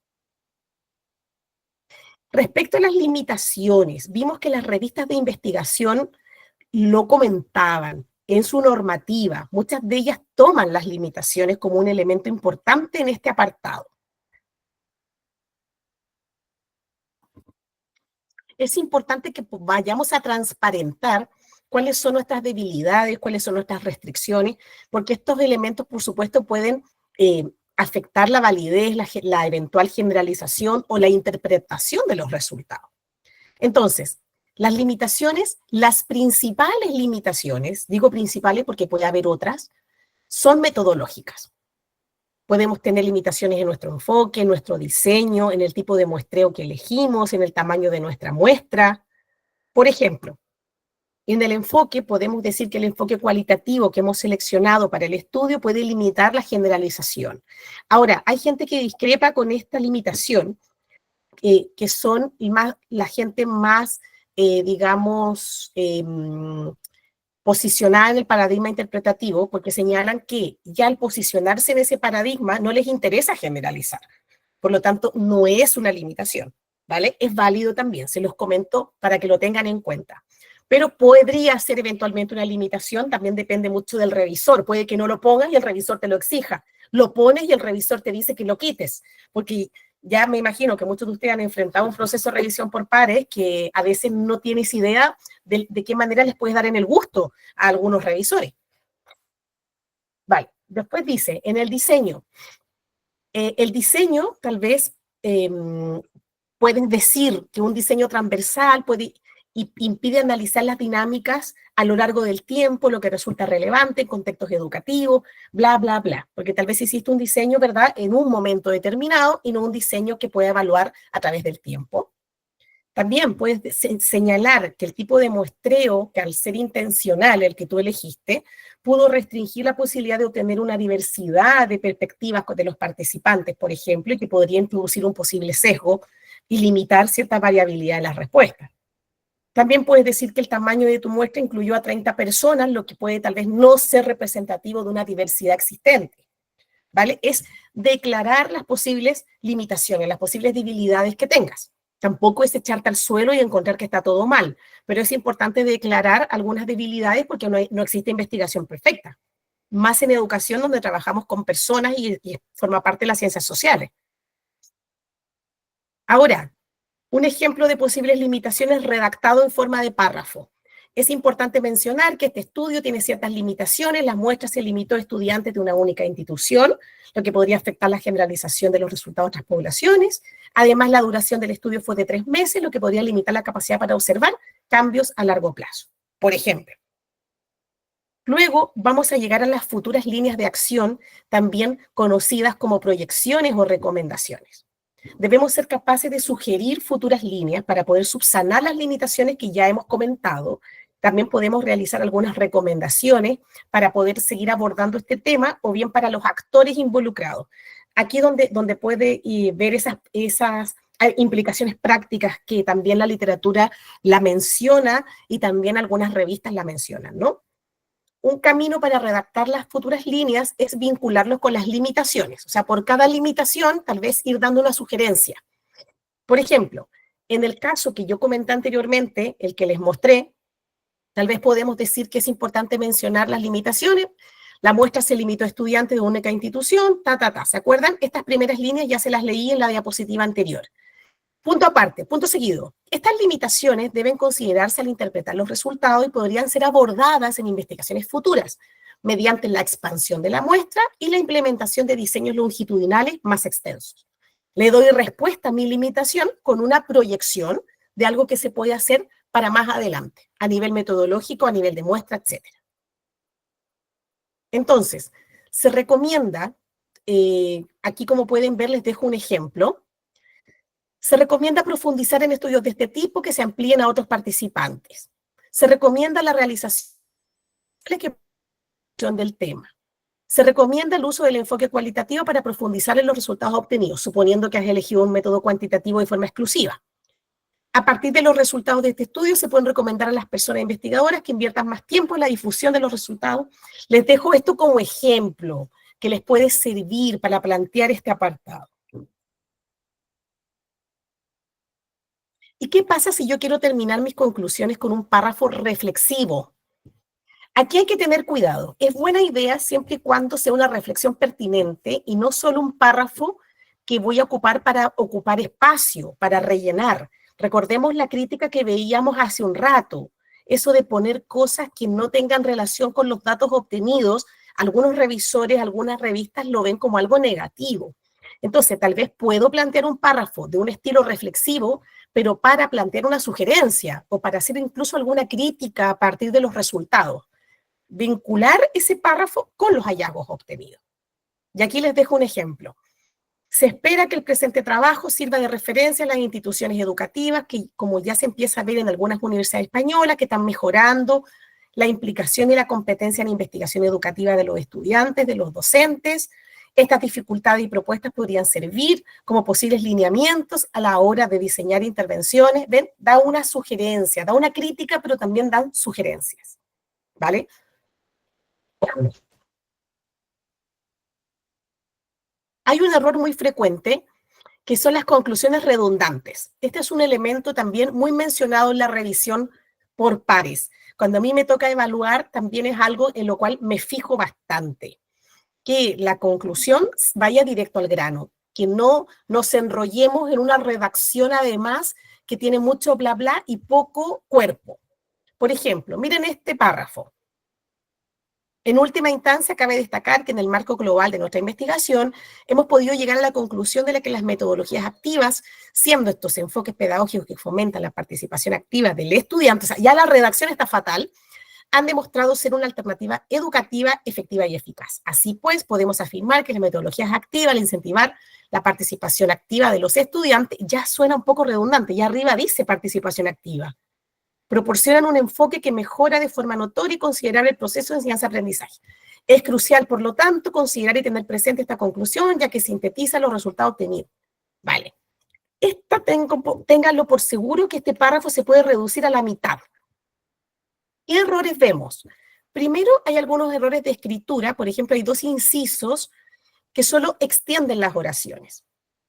Respecto a las limitaciones, vimos que las revistas de investigación lo comentaban en su normativa. Muchas de ellas toman las limitaciones como un elemento importante en este apartado. Es importante que vayamos a transparentar cuáles son nuestras debilidades, cuáles son nuestras restricciones, porque estos elementos, por supuesto, pueden afectar la validez, la eventual generalización o la interpretación de los resultados. Entonces, las limitaciones, las principales limitaciones, digo principales porque puede haber otras, son metodológicas. Podemos tener limitaciones en nuestro enfoque, en nuestro diseño, en el tipo de muestreo que elegimos, en el tamaño de nuestra muestra. Por ejemplo, en el enfoque podemos decir que el enfoque cualitativo que hemos seleccionado para el estudio puede limitar la generalización. Ahora, hay gente que discrepa con esta limitación, que son la gente más, digamos, posicionada en el paradigma interpretativo, porque señalan que ya al posicionarse en ese paradigma no les interesa generalizar. Por lo tanto, no es una limitación, ¿vale? Es válido también, se los comento para que lo tengan en cuenta. Pero podría ser eventualmente una limitación, también depende mucho del revisor. Puede que no lo pongas y el revisor te lo exija. Lo pones y el revisor te dice que lo quites, porque ya me imagino que muchos de ustedes han enfrentado un proceso de revisión por pares que a veces no tienes idea de qué manera les puedes dar en el gusto a algunos revisores. Vale, después dice, en el diseño tal vez pueden decir que un diseño transversal impide analizar las dinámicas a lo largo del tiempo, lo que resulta relevante en contextos educativos, bla, bla, bla. Porque tal vez hiciste un diseño, ¿verdad?, en un momento determinado y no un diseño que pueda evaluar a través del tiempo. También puedes señalar que el tipo de muestreo, que al ser intencional el que tú elegiste, pudo restringir la posibilidad de obtener una diversidad de perspectivas de los participantes, por ejemplo, y que podría introducir un posible sesgo y limitar cierta variabilidad de las respuestas. También puedes decir que el tamaño de tu muestra incluyó a 30 personas, lo que puede tal vez no ser representativo de una diversidad existente, ¿vale? Es declarar las posibles limitaciones, las posibles debilidades que tengas. Tampoco es echarte al suelo y encontrar que está todo mal, pero es importante declarar algunas debilidades porque no existe investigación perfecta. Más en educación, donde trabajamos con personas y forma parte de las ciencias sociales. Ahora, un ejemplo de posibles limitaciones redactado en forma de párrafo. Es importante mencionar que este estudio tiene ciertas limitaciones. La muestra se limitó a estudiantes de una única institución, lo que podría afectar la generalización de los resultados de otras poblaciones. Además, la duración del estudio fue de 3 meses, lo que podría limitar la capacidad para observar cambios a largo plazo, por ejemplo. Luego vamos a llegar a las futuras líneas de acción, también conocidas como proyecciones o recomendaciones. Debemos ser capaces de sugerir futuras líneas para poder subsanar las limitaciones que ya hemos comentado. También podemos realizar algunas recomendaciones para poder seguir abordando este tema, o bien para los actores involucrados. Aquí donde puede ver esas implicaciones prácticas que también la literatura la menciona y también algunas revistas la mencionan, ¿no? Un camino para redactar las futuras líneas es vincularlos con las limitaciones. O sea, por cada limitación, tal vez ir dando una sugerencia. Por ejemplo, en el caso que yo comenté anteriormente, el que les mostré, tal vez podemos decir que es importante mencionar las limitaciones. La muestra se limitó a estudiantes de una única institución, ¿Se acuerdan? Estas primeras líneas ya se las leí en la diapositiva anterior. Punto aparte, punto seguido. Estas limitaciones deben considerarse al interpretar los resultados y podrían ser abordadas en investigaciones futuras mediante la expansión de la muestra y la implementación de diseños longitudinales más extensos. Le doy respuesta a mi limitación con una proyección de algo que se puede hacer para más adelante, a nivel metodológico, a nivel de muestra, etc. Entonces, se recomienda, aquí como pueden ver les dejo un ejemplo. Se recomienda profundizar en estudios de este tipo que se amplíen a otros participantes. Se recomienda la realización del tema. Se recomienda el uso del enfoque cualitativo para profundizar en los resultados obtenidos, suponiendo que has elegido un método cuantitativo de forma exclusiva. A partir de los resultados de este estudio, se pueden recomendar a las personas investigadoras que inviertan más tiempo en la difusión de los resultados. Les dejo esto como ejemplo que les puede servir para plantear este apartado. ¿Y qué pasa si yo quiero terminar mis conclusiones con un párrafo reflexivo? Aquí hay que tener cuidado. Es buena idea siempre y cuando sea una reflexión pertinente y no solo un párrafo que voy a ocupar para ocupar espacio, para rellenar. Recordemos la crítica que veíamos hace un rato, eso de poner cosas que no tengan relación con los datos obtenidos. Algunos revisores, algunas revistas lo ven como algo negativo. Entonces, tal vez puedo plantear un párrafo de un estilo reflexivo, pero para plantear una sugerencia o para hacer incluso alguna crítica a partir de los resultados. Vincular ese párrafo con los hallazgos obtenidos. Y aquí les dejo un ejemplo. Se espera que el presente trabajo sirva de referencia a las instituciones educativas, que como ya se empieza a ver en algunas universidades españolas, que están mejorando la implicación y la competencia en investigación educativa de los estudiantes, de los docentes. Estas dificultades y propuestas podrían servir como posibles lineamientos a la hora de diseñar intervenciones. ¿Ven? Da una sugerencia, da una crítica, pero también dan sugerencias. ¿Vale? Hay un error muy frecuente que son las conclusiones redundantes. Este es un elemento también muy mencionado en la revisión por pares. Cuando a mí me toca evaluar, también es algo en lo cual me fijo bastante. Que la conclusión vaya directo al grano, que no nos enrollemos en una redacción además que tiene mucho bla bla y poco cuerpo. Por ejemplo, miren este párrafo. En última instancia, cabe destacar que en el marco global de nuestra investigación hemos podido llegar a la conclusión de que las metodologías activas, siendo estos enfoques pedagógicos que fomentan la participación activa del estudiante, o sea, ya la redacción está fatal, han demostrado ser una alternativa educativa, efectiva y eficaz. Así pues, podemos afirmar que las metodologías activas, al incentivar la participación activa de los estudiantes, ya suena un poco redundante, ya arriba dice participación activa. Proporcionan un enfoque que mejora de forma notoria y considerable el proceso de enseñanza-aprendizaje. Es crucial, por lo tanto, considerar y tener presente esta conclusión, ya que sintetiza los resultados obtenidos. Vale. Ténganlo por seguro que este párrafo se puede reducir a la mitad. ¿Qué errores vemos? Primero, hay algunos errores de escritura. Por ejemplo, hay 2 incisos que solo extienden las oraciones.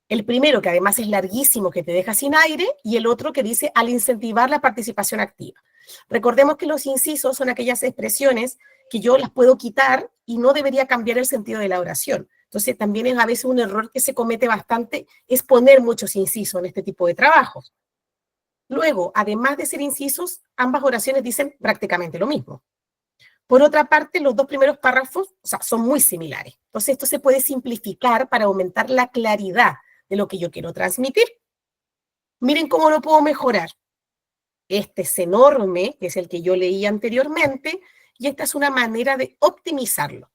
El primero, que además es larguísimo, que te deja sin aire, y el otro que dice al incentivar la participación activa. Recordemos que los incisos son aquellas expresiones que yo las puedo quitar y no debería cambiar el sentido de la oración. Entonces, también es a veces un error que se comete bastante, es poner muchos incisos en este tipo de trabajos. Luego, además de ser incisos, ambas oraciones dicen prácticamente lo mismo. Por otra parte, los 2 primeros párrafos, son muy similares. Entonces, esto se puede simplificar para aumentar la claridad de lo que yo quiero transmitir. Miren cómo lo puedo mejorar. Este es enorme, que es el que yo leí anteriormente, y esta es una manera de optimizarlo.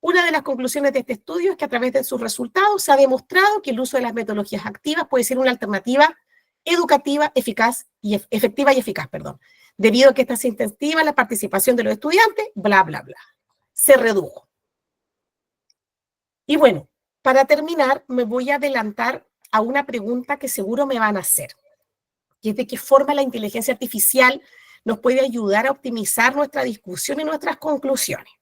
Una de las conclusiones de este estudio es que a través de sus resultados se ha demostrado que el uso de las metodologías activas puede ser una alternativa educativa, efectiva y eficaz, debido a que esta se incentiva la participación de los estudiantes, bla, bla, bla. Se redujo. Y bueno, para terminar, me voy a adelantar a una pregunta que seguro me van a hacer, que es de qué forma la inteligencia artificial nos puede ayudar a optimizar nuestra discusión y nuestras conclusiones.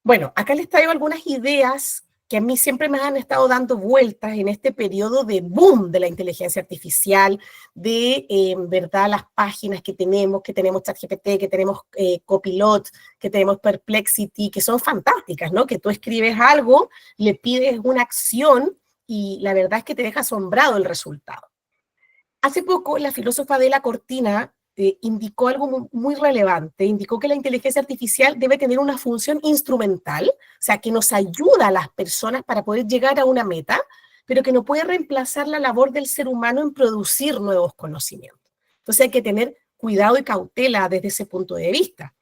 Bueno, acá les traigo algunas ideas que a mí siempre me han estado dando vueltas en este periodo de boom de la inteligencia artificial, de, ¿verdad?, las páginas que tenemos ChatGPT, que tenemos Copilot, que tenemos Perplexity, que son fantásticas, ¿no? Que tú escribes algo, le pides una acción y la verdad es que te deja asombrado el resultado. Hace poco, la filósofa Adela Cortina indicó algo muy relevante, indicó que la inteligencia artificial debe tener una función instrumental, o sea, que nos ayuda a las personas para poder llegar a una meta, pero que no puede reemplazar la labor del ser humano en producir nuevos conocimientos. Entonces hay que tener cuidado y cautela desde ese punto de vista.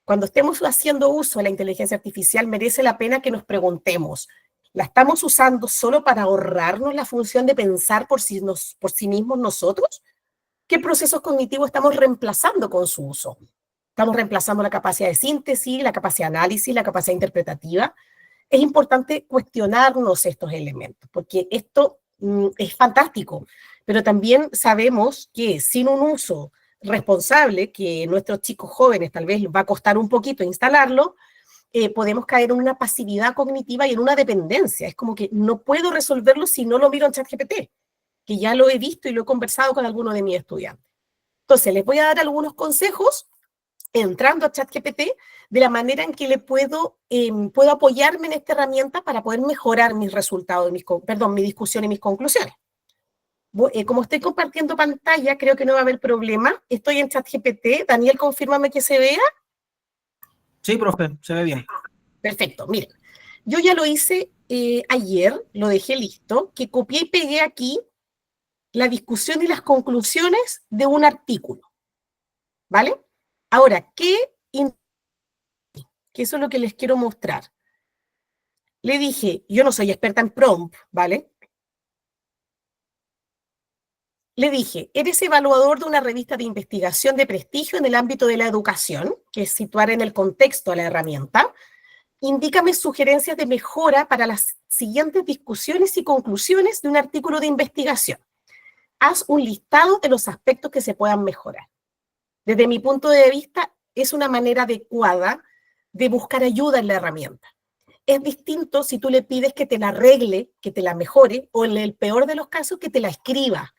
Cuando estemos haciendo uso de la inteligencia artificial, merece la pena que nos preguntemos, ¿la estamos usando solo para ahorrarnos la función de pensar por sí mismos nosotros? ¿Qué procesos cognitivos estamos reemplazando con su uso? ¿Estamos reemplazando la capacidad de síntesis, la capacidad de análisis, la capacidad interpretativa? Es importante cuestionarnos estos elementos, porque esto es fantástico, pero también sabemos que sin un uso responsable, que nuestros chicos jóvenes tal vez les va a costar un poquito instalarlo, podemos caer en una pasividad cognitiva y en una dependencia. Es como que no puedo resolverlo si no lo miro en ChatGPT, que ya lo he visto y lo he conversado con algunos de mis estudiantes. Entonces, les voy a dar algunos consejos, entrando a ChatGPT, de la manera en que puedo apoyarme en esta herramienta para poder mejorar mis resultados, mi discusión y mis conclusiones. Como estoy compartiendo pantalla, creo que no va a haber problema. Estoy en ChatGPT. Daniel, confírmame que se vea. Sí, profe, se ve bien. Perfecto, miren. Yo ya lo hice ayer, lo dejé listo, que copié y pegué aquí la discusión y las conclusiones de un artículo, ¿vale? Ahora, que eso es lo que les quiero mostrar. le dije, yo no soy experta en prompt, ¿vale? Le dije, eres evaluador de una revista de investigación de prestigio en el ámbito de la educación, que es situar en el contexto a la herramienta. Indícame sugerencias de mejora para las siguientes discusiones y conclusiones de un artículo de investigación. Haz un listado de los aspectos que se puedan mejorar. Desde mi punto de vista, es una manera adecuada de buscar ayuda en la herramienta. Es distinto si tú le pides que te la arregle, que te la mejore, o en el peor de los casos, que te la escriba.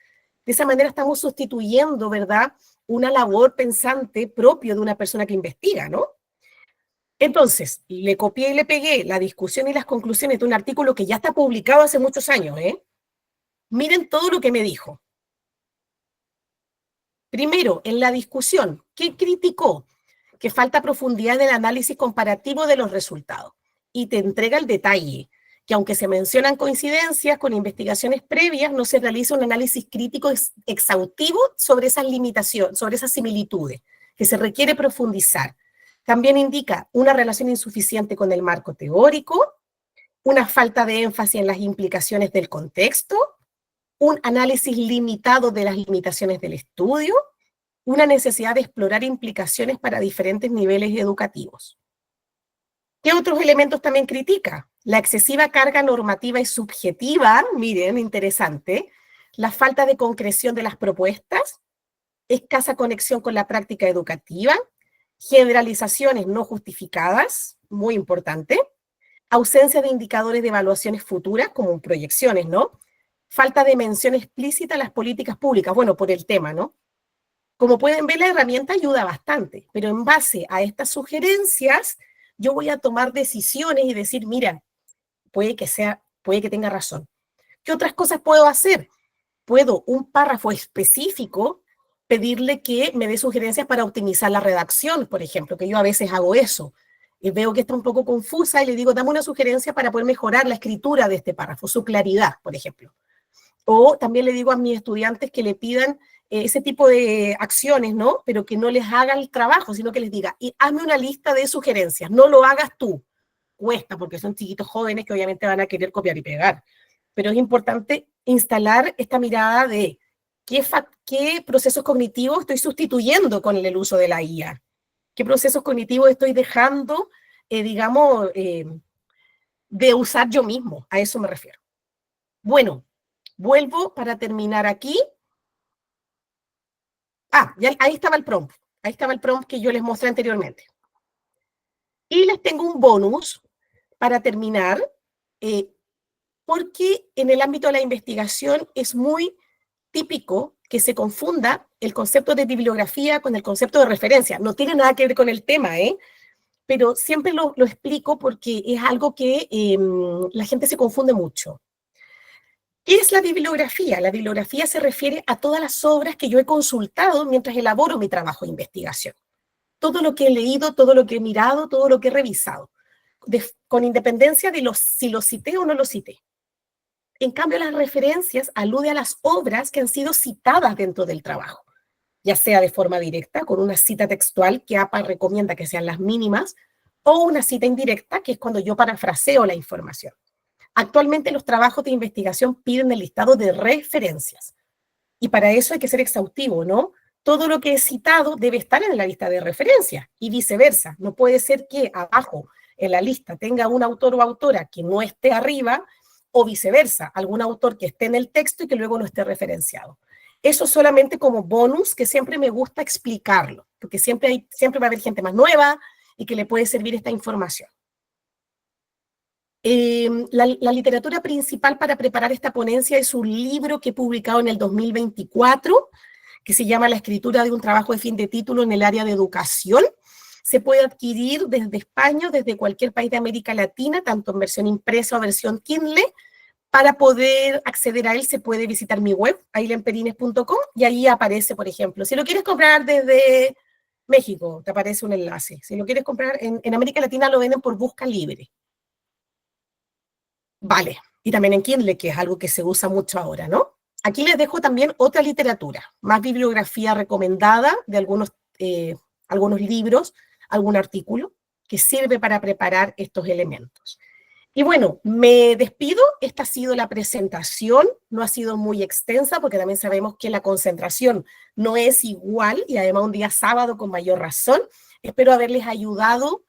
De esa manera estamos sustituyendo, ¿verdad?, una labor pensante propio de una persona que investiga, ¿no? Entonces, le copié y le pegué la discusión y las conclusiones de un artículo que ya está publicado hace muchos años, ¿eh? Miren todo lo que me dijo. Primero, en la discusión, ¿qué criticó? Que falta profundidad en el análisis comparativo de los resultados. Y te entrega el detalle, que aunque se mencionan coincidencias con investigaciones previas, no se realiza un análisis crítico exhaustivo sobre esas limitaciones, sobre esas similitudes, que se requiere profundizar. También indica una relación insuficiente con el marco teórico, una falta de énfasis en las implicaciones del contexto, un análisis limitado de las limitaciones del estudio, una necesidad de explorar implicaciones para diferentes niveles educativos. ¿Qué otros elementos también critica? La excesiva carga normativa y subjetiva, miren, interesante, la falta de concreción de las propuestas, escasa conexión con la práctica educativa, generalizaciones no justificadas, muy importante, ausencia de indicadores de evaluaciones futuras, como proyecciones, ¿no? Falta de mención explícita a las políticas públicas, bueno, por el tema, ¿no? Como pueden ver, la herramienta ayuda bastante, pero en base a estas sugerencias, yo voy a tomar decisiones y decir, mira, puede que tenga razón. ¿Qué otras cosas puedo hacer? Puedo, un párrafo específico, pedirle que me dé sugerencias para optimizar la redacción, por ejemplo, que yo a veces hago eso. Y veo que está un poco confusa y le digo, dame una sugerencia para poder mejorar la escritura de este párrafo, su claridad, por ejemplo. O también le digo a mis estudiantes que le pidan ese tipo de acciones, ¿no? Pero que no les haga el trabajo, sino que les diga, y hazme una lista de sugerencias, no lo hagas tú. Cuesta, porque son chiquitos jóvenes que obviamente van a querer copiar y pegar. Pero es importante instalar esta mirada de qué procesos cognitivos estoy sustituyendo con el uso de la IA. ¿Qué procesos cognitivos estoy dejando, digamos, de usar yo mismo? A eso me refiero. Bueno, vuelvo para terminar aquí. Ya, ahí estaba el prompt. Ahí estaba el prompt que yo les mostré anteriormente. Y les tengo un bonus para terminar, porque en el ámbito de la investigación es muy típico que se confunda el concepto de bibliografía con el concepto de referencia. No tiene nada que ver con el tema, pero siempre lo explico porque es algo que la gente se confunde mucho. ¿Qué es la bibliografía? La bibliografía se refiere a todas las obras que yo he consultado mientras elaboro mi trabajo de investigación. Todo lo que he leído, todo lo que he mirado, todo lo que he revisado, con independencia de si lo cité o no lo cité. En cambio, las referencias aluden a las obras que han sido citadas dentro del trabajo, ya sea de forma directa, con una cita textual que APA recomienda que sean las mínimas, o una cita indirecta, que es cuando yo parafraseo la información. Actualmente los trabajos de investigación piden el listado de referencias, y para eso hay que ser exhaustivo, ¿no? Todo lo que he citado debe estar en la lista de referencias, y viceversa. No puede ser que abajo en la lista tenga un autor o autora que no esté arriba, o viceversa, algún autor que esté en el texto y que luego no esté referenciado. Eso solamente como bonus, que siempre me gusta explicarlo, porque siempre va a haber gente más nueva y que le puede servir esta información. La literatura principal para preparar esta ponencia es un libro que he publicado en el 2024, que se llama La escritura de un trabajo de fin de título en el área de educación. Se puede adquirir desde España, desde cualquier país de América Latina, tanto en versión impresa o versión Kindle. Para poder acceder a él se puede visitar mi web, ailenperines.com, y ahí aparece, por ejemplo, si lo quieres comprar desde México, te aparece un enlace. Si lo quieres comprar en América Latina, lo venden por Busca Libre. Vale, y también en Kindle, que es algo que se usa mucho ahora, ¿no? Aquí les dejo también otra literatura, más bibliografía recomendada de algunos libros, algún artículo, que sirve para preparar estos elementos. Y bueno, me despido. Esta ha sido la presentación. No ha sido muy extensa porque también sabemos que la concentración no es igual y además un día sábado con mayor razón. Espero haberles ayudado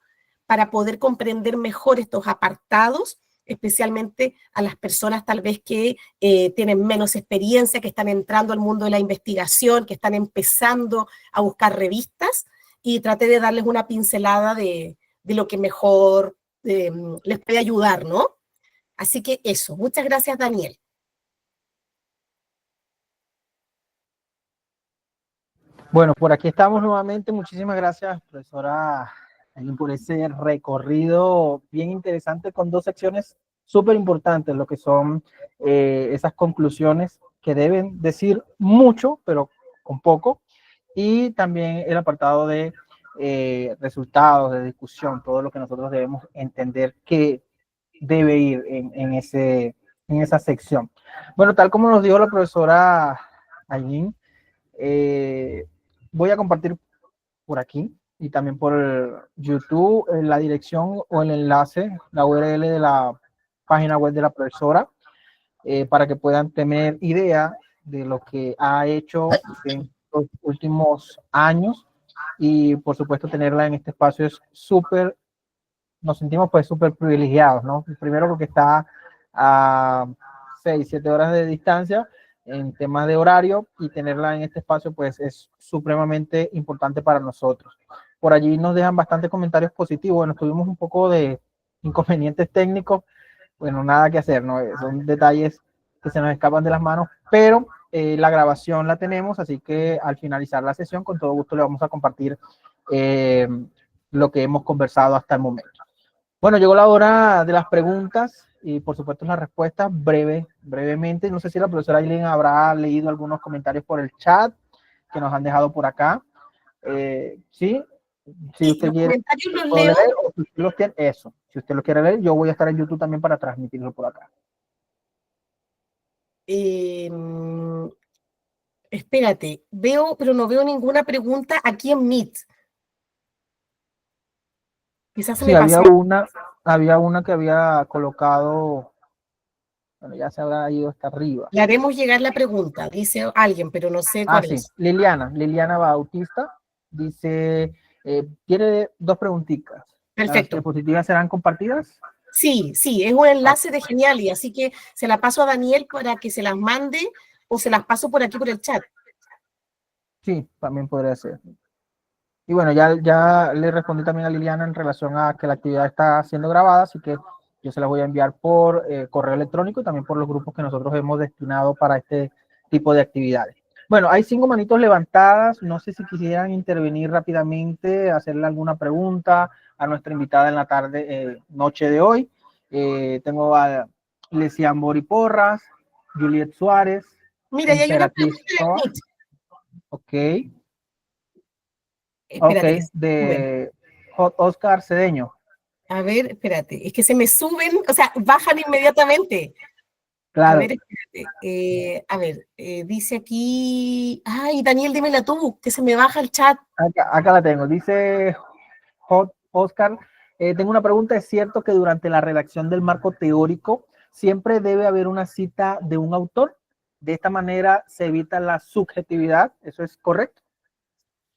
para poder comprender mejor estos apartados, especialmente a las personas tal vez que tienen menos experiencia, que están entrando al mundo de la investigación, que están empezando a buscar revistas, y traté de darles una pincelada de lo que mejor les puede ayudar, ¿no? Así que eso. Muchas gracias, Daniel. Bueno, por aquí estamos nuevamente. Muchísimas gracias, profesora, por ese recorrido bien interesante con dos secciones súper importantes, lo que son esas conclusiones que deben decir mucho, pero con poco, y también el apartado de resultados, de discusión, todo lo que nosotros debemos entender que debe ir en esa sección. Bueno, tal como nos dijo la profesora Aylin, voy a compartir por aquí y también por YouTube la dirección o el enlace, la URL de la página web de la profesora, para que puedan tener idea de lo que ha hecho en los últimos años, y por supuesto tenerla en este espacio es súper, nos sentimos pues súper privilegiados, ¿no? Primero porque está a 6, 7 horas de distancia en temas de horario, y tenerla en este espacio pues es supremamente importante para nosotros. Por allí nos dejan bastantes comentarios positivos. Bueno, tuvimos un poco de inconvenientes técnicos, bueno, nada que hacer, ¿no? Son detalles que se nos escapan de las manos, pero la grabación la tenemos, así que al finalizar la sesión con todo gusto le vamos a compartir lo que hemos conversado hasta el momento. Bueno, llegó la hora de las preguntas y por supuesto las respuestas brevemente. No sé si la profesora Aylin habrá leído algunos comentarios por el chat que nos han dejado por acá. Sí, si usted quiere, comentarios los leo. leer, o si usted los tiene, eso. Si usted lo quiere leer, yo voy a estar en YouTube también para transmitirlo por acá. Espérate, veo, pero no veo ninguna pregunta aquí en Meet. Quizás se Sí, me pasó. había una que había colocado, bueno, ya se habrá ido hasta arriba. Le haremos llegar la pregunta, dice alguien, pero no sé cuál es. Liliana Bautista dice, tiene dos preguntitas. Perfecto. ¿Las diapositivas serán compartidas? Sí, es un enlace de Geniali, así que se la paso a Daniel para que se las mande, o se las paso por aquí por el chat. Sí, también podría ser. Y bueno, ya le respondí también a Liliana en relación a que la actividad está siendo grabada, así que yo se la voy a enviar por correo electrónico y también por los grupos que nosotros hemos destinado para este tipo de actividades. Bueno, hay 5 manitos levantadas. No sé si quisieran intervenir rápidamente, hacerle alguna pregunta a nuestra invitada en la tarde, noche de hoy. Tengo a Lesian Bori Porras, Juliet Suárez. Mira, ya hay una pregunta de Meet. Ok. Espérate, Ok, de Oscar Cedeño. A ver, espérate, es que se me suben, o sea, bajan inmediatamente. Claro. A ver, dice aquí, ay, Daniel, dímela tú, que se me baja el chat. Acá la tengo, dice Oscar, tengo una pregunta. ¿Es cierto que durante la redacción del marco teórico siempre debe haber una cita de un autor? De esta manera se evita la subjetividad, ¿eso es correcto?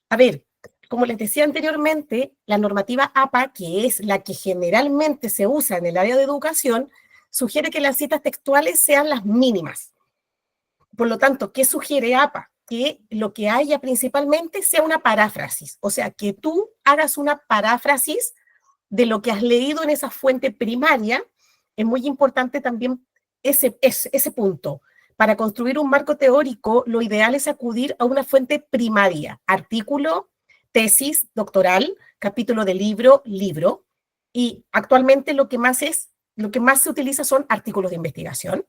A ver, como les decía anteriormente, la normativa APA, que es la que generalmente se usa en el área de educación, sugiere que las citas textuales sean las mínimas. Por lo tanto, ¿qué sugiere APA? Que lo que haya principalmente sea una paráfrasis, o sea, que tú hagas una paráfrasis de lo que has leído en esa fuente primaria. Es muy importante también ese punto. Para construir un marco teórico, lo ideal es acudir a una fuente primaria, artículo, tesis doctoral, capítulo de libro, y actualmente lo que más se utiliza son artículos de investigación.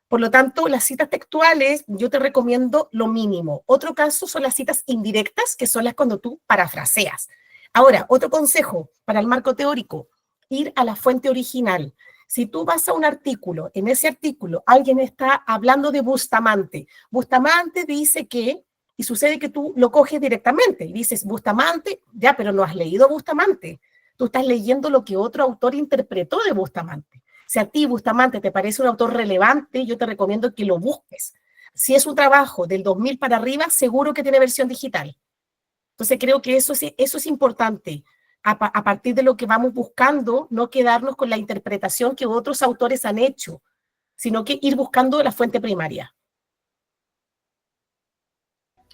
Por lo tanto, las citas textuales, yo te recomiendo lo mínimo. Otro caso son las citas indirectas, que son las cuando tú parafraseas. Ahora, otro consejo para el marco teórico, ir a la fuente original. Si tú vas a un artículo, en ese artículo alguien está hablando de Bustamante. Bustamante dice que, y sucede que tú lo coges directamente y dices Bustamante, ya, pero no has leído Bustamante. Tú estás leyendo lo que otro autor interpretó de Bustamante. Si a ti, Bustamante, te parece un autor relevante, yo te recomiendo que lo busques. Si es un trabajo del 2000 para arriba, seguro que tiene versión digital. Entonces creo que eso es importante. A partir de lo que vamos buscando, no quedarnos con la interpretación que otros autores han hecho, sino que ir buscando la fuente primaria.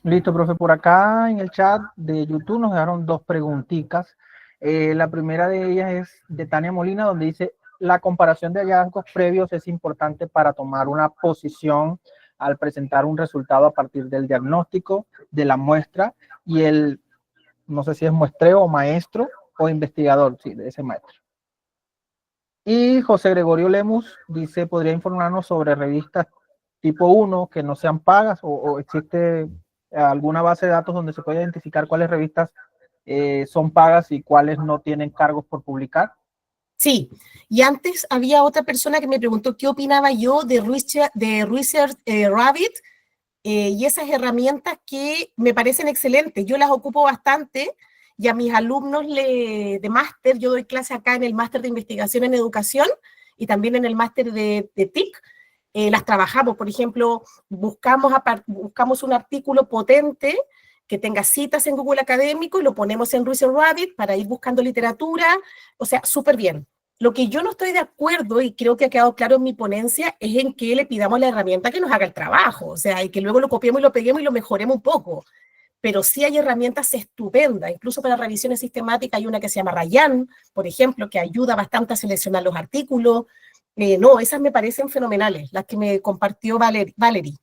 Listo, profe. Por acá en el chat de YouTube nos dejaron dos preguntitas. La primera de ellas es de Tania Molina, donde dice: la comparación de hallazgos previos es importante para tomar una posición al presentar un resultado a partir del diagnóstico de la muestra y el, no sé si es muestreo o maestro o investigador, sí, de ese maestro. Y José Gregorio Lemus dice: ¿podría informarnos sobre revistas tipo 1 que no sean pagas o existe alguna base de datos donde se puede identificar cuáles revistas son pagas y cuáles no tienen cargos por publicar? Sí, y antes había otra persona que me preguntó qué opinaba yo de Research Rabbit y esas herramientas que me parecen excelentes. Yo las ocupo bastante y a mis alumnos de máster, yo doy clase acá en el máster de investigación en educación y también en el máster de TIC, las trabajamos. Por ejemplo, buscamos un artículo potente que tenga citas en Google Académico y lo ponemos en Research Rabbit para ir buscando literatura, o sea, súper bien. Lo que yo no estoy de acuerdo, y creo que ha quedado claro en mi ponencia, es en que le pidamos la herramienta que nos haga el trabajo, o sea, y que luego lo copiemos y lo peguemos y lo mejoremos un poco. Pero sí hay herramientas estupendas, incluso para revisiones sistemáticas hay una que se llama Rayan, por ejemplo, que ayuda bastante a seleccionar los artículos. No, esas me parecen fenomenales, las que me compartió Valerie.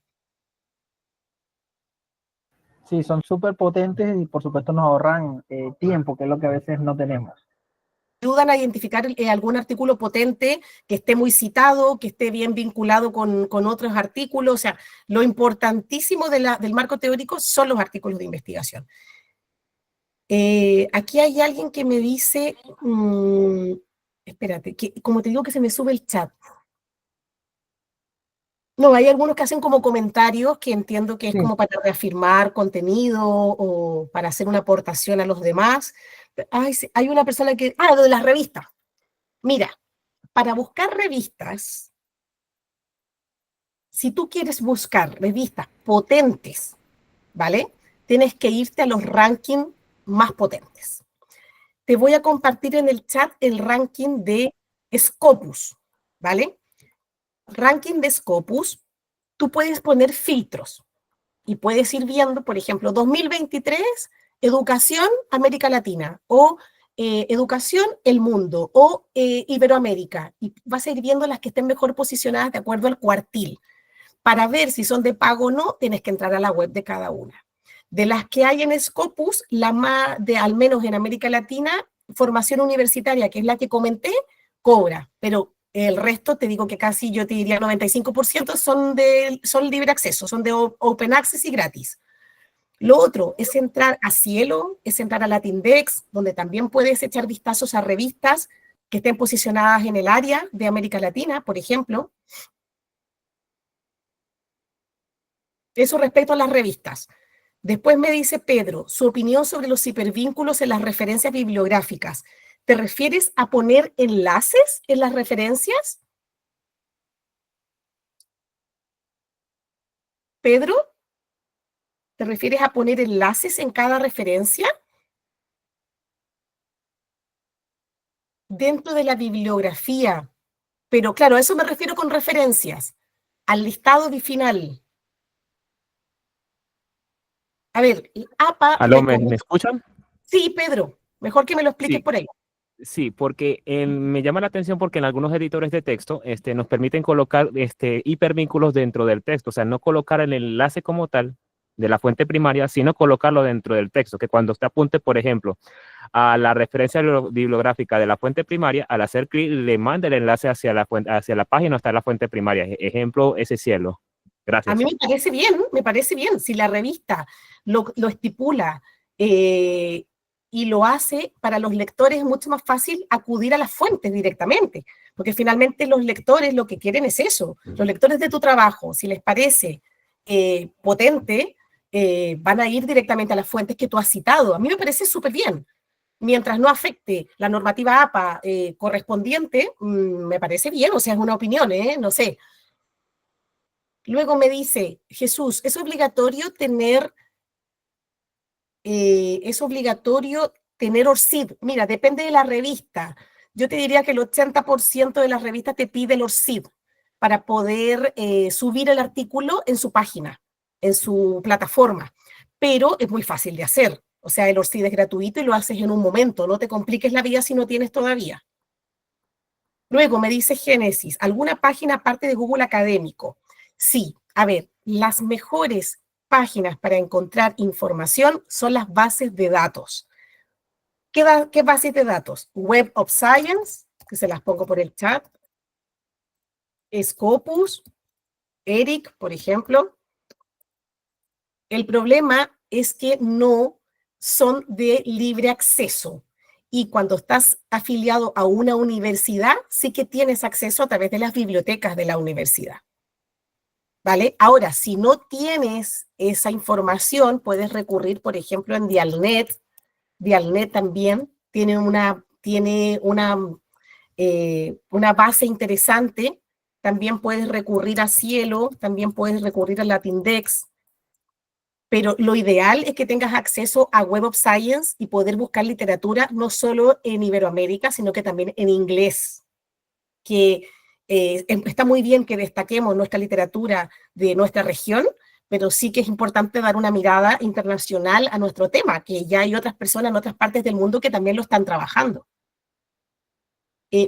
Sí, son súper potentes y por supuesto nos ahorran tiempo, que es lo que a veces no tenemos. Ayudan a identificar algún artículo potente que esté muy citado, que esté bien vinculado con otros artículos. O sea, lo importantísimo del marco teórico son los artículos de investigación. Aquí hay alguien que me dice, espérate, que, como te digo que se me sube el chat. No, hay algunos que hacen como comentarios que entiendo que es como para reafirmar contenido o para hacer una aportación a los demás. Ay, sí, hay una persona que... Ah, lo de las revistas. Mira, para buscar revistas, si tú quieres buscar revistas potentes, ¿vale? Tienes que irte a los rankings más potentes. Te voy a compartir en el chat el ranking de Scopus, ¿vale? Ranking de Scopus, tú puedes poner filtros y puedes ir viendo, por ejemplo, 2023, Educación América Latina, o Educación El Mundo, o Iberoamérica, y vas a ir viendo las que estén mejor posicionadas de acuerdo al cuartil. Para ver si son de pago o no, tienes que entrar a la web de cada una. De las que hay en Scopus, la más de, al menos en América Latina, formación universitaria, que es la que comenté, cobra, pero el resto, te digo que casi, yo te diría 95% son libre acceso, son de open access y gratis. Lo otro es entrar a Cielo, es entrar a Latindex, donde también puedes echar vistazos a revistas que estén posicionadas en el área de América Latina, por ejemplo. Eso respecto a las revistas. Después me dice Pedro, su opinión sobre los hipervínculos en las referencias bibliográficas. ¿Te refieres a poner enlaces en las referencias? Pedro, ¿te refieres a poner enlaces en cada referencia? Dentro de la bibliografía. Pero claro, a eso me refiero con referencias, al listado final. A ver, APA... ¿Aló, me escuchan? Sí, Pedro, mejor que me lo expliques Sí. por ahí. Sí, porque me llama la atención porque en algunos editores de texto nos permiten colocar hipervínculos dentro del texto, o sea, no colocar el enlace como tal de la fuente primaria, sino colocarlo dentro del texto, que cuando usted apunte, por ejemplo, a la referencia bibliográfica de la fuente primaria, al hacer clic le manda el enlace hacia la página donde está la fuente primaria. Ejemplo, ese Cielo. Gracias. A mí me parece bien, si la revista lo estipula y lo hace, para los lectores es mucho más fácil acudir a las fuentes directamente, porque finalmente los lectores lo que quieren es eso. Los lectores de tu trabajo, si les parece potente, van a ir directamente a las fuentes que tú has citado. A mí me parece súper bien. mientras no afecte la normativa APA correspondiente, me parece bien, o sea, es una opinión, no sé. Luego me dice, Jesús, ¿es obligatorio tener ORCID? Mira, depende de la revista. Yo te diría que el 80% de las revistas te pide el ORCID para poder subir el artículo en su página, en su plataforma. Pero es muy fácil de hacer. O sea, el ORCID es gratuito y lo haces en un momento. No te compliques la vida si no tienes todavía. Luego me dice Génesis, ¿alguna página aparte de Google Académico? Sí, a ver, las mejores páginas para encontrar información son las bases de datos. ¿Qué bases de datos? Web of Science, que se las pongo por el chat. Scopus, ERIC, por ejemplo. El problema es que no son de libre acceso. Y cuando estás afiliado a una universidad, sí que tienes acceso a través de las bibliotecas de la universidad. ¿Vale? Ahora, si no tienes esa información, puedes recurrir, por ejemplo, en Dialnet. Dialnet también tiene una base interesante. También puedes recurrir a Cielo, también puedes recurrir a Latindex. Pero lo ideal es que tengas acceso a Web of Science y poder buscar literatura no solo en Iberoamérica, sino que también en inglés. Que está muy bien que destaquemos nuestra literatura de nuestra región, pero sí que es importante dar una mirada internacional a nuestro tema, que ya hay otras personas en otras partes del mundo que también lo están trabajando.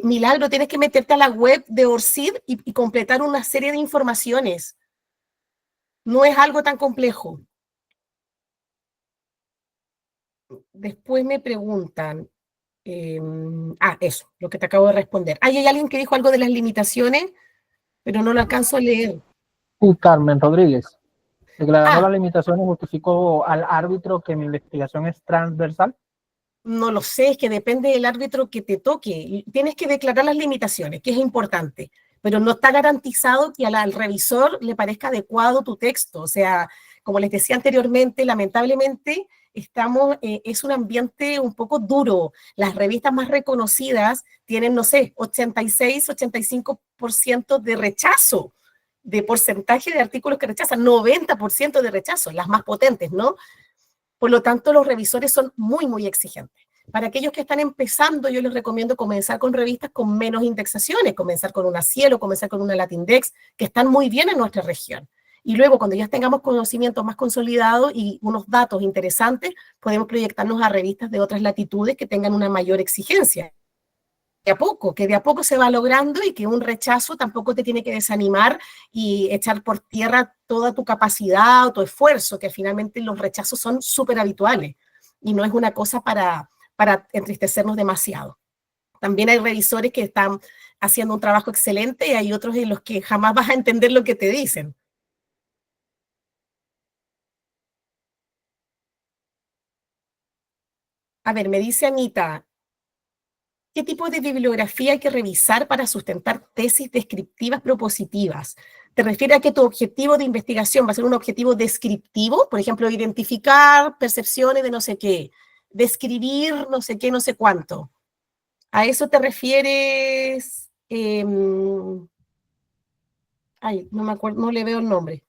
Milagro, tienes que meterte a la web de ORCID y completar una serie de informaciones. No es algo tan complejo. Después me preguntan, eso, lo que te acabo de responder. Hay alguien que dijo algo de las limitaciones, pero no lo alcanzo a leer. Carmen Rodríguez. Declarando las limitaciones, justificó al árbitro que mi investigación es transversal. No lo sé, es que depende del árbitro que te toque. Tienes que declarar las limitaciones, que es importante, pero no está garantizado que al revisor le parezca adecuado tu texto. O sea, como les decía anteriormente, lamentablemente es un ambiente un poco duro. Las revistas más reconocidas tienen, no sé, 86, 85% de rechazo, de porcentaje de artículos que rechazan, 90% de rechazo, las más potentes, ¿no? Por lo tanto, los revisores son muy, muy exigentes. Para aquellos que están empezando, yo les recomiendo comenzar con revistas con menos indexaciones, comenzar con una Cielo, comenzar con una Latindex, que están muy bien en nuestra región. Y luego, cuando ya tengamos conocimientos más consolidados y unos datos interesantes, podemos proyectarnos a revistas de otras latitudes que tengan una mayor exigencia. Que de a poco se va logrando y que un rechazo tampoco te tiene que desanimar y echar por tierra toda tu capacidad o tu esfuerzo, que finalmente los rechazos son súper habituales y no es una cosa para entristecernos demasiado. También hay revisores que están haciendo un trabajo excelente y hay otros en los que jamás vas a entender lo que te dicen. A ver, me dice Anita, ¿qué tipo de bibliografía hay que revisar para sustentar tesis descriptivas propositivas? ¿Te refieres a que tu objetivo de investigación va a ser un objetivo descriptivo? Por ejemplo, identificar percepciones de no sé qué, describir no sé qué, no sé cuánto. ¿A eso te refieres? No me acuerdo, no le veo el nombre.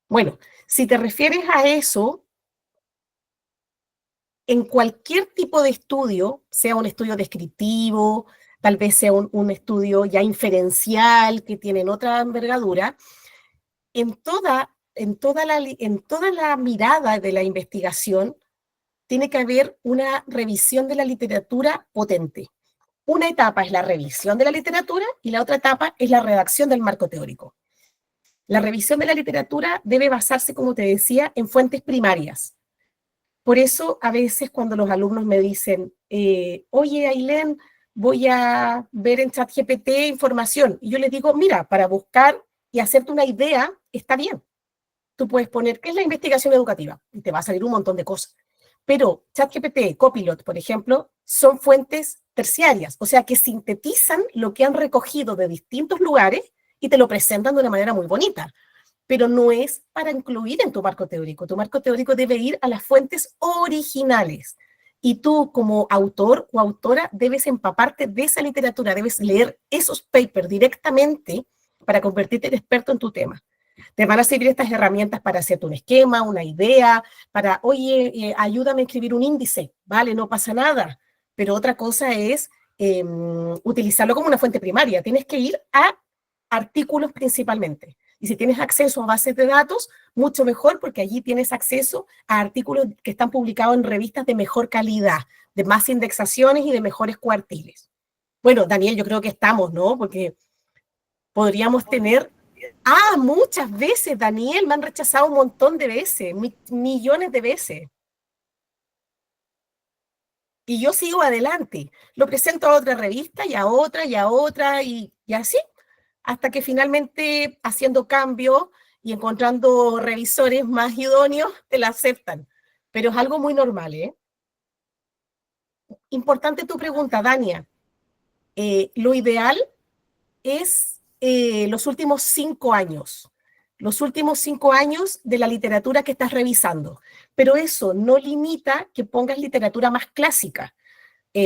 Bueno, si te refieres a eso, en cualquier tipo de estudio, sea un estudio descriptivo, tal vez sea un estudio ya inferencial, que tienen otra envergadura, en toda la mirada de la investigación tiene que haber una revisión de la literatura potente. Una etapa es la revisión de la literatura y la otra etapa es la redacción del marco teórico. La revisión de la literatura debe basarse, como te decía, en fuentes primarias. Por eso, a veces cuando los alumnos me dicen, oye, Ailén, voy a ver en ChatGPT información, y yo les digo, mira, para buscar y hacerte una idea, está bien. Tú puedes poner, ¿qué es la investigación educativa? Y te va a salir un montón de cosas. Pero ChatGPT, Copilot, por ejemplo, son fuentes terciarias, o sea, que sintetizan lo que han recogido de distintos lugares y te lo presentan de una manera muy bonita. pero no es para incluir en tu marco teórico. Tu marco teórico debe ir a las fuentes originales. Y tú, como autor o autora, debes empaparte de esa literatura, debes leer esos papers directamente para convertirte en experto en tu tema. Te van a servir estas herramientas para hacerte un esquema, una idea, para, oye, ayúdame a escribir un índice, vale, no pasa nada. Pero otra cosa es utilizarlo como una fuente primaria. Tienes que ir a artículos principalmente. Y si tienes acceso a bases de datos, mucho mejor, porque allí tienes acceso a artículos que están publicados en revistas de mejor calidad, de más indexaciones y de mejores cuartiles. Bueno, Daniel, yo creo que estamos, ¿no? Porque podríamos tener... muchas veces, Daniel, me han rechazado un montón de veces, millones de veces. Y yo sigo adelante. Lo presento a otra revista y a otra y a otra y así, hasta que finalmente, haciendo cambios y encontrando revisores más idóneos, te la aceptan. Pero es algo muy normal, ¿eh? Importante tu pregunta, Dania. Lo ideal es los últimos 5 años. Los últimos 5 años de la literatura que estás revisando. Pero eso no limita que pongas literatura más clásica.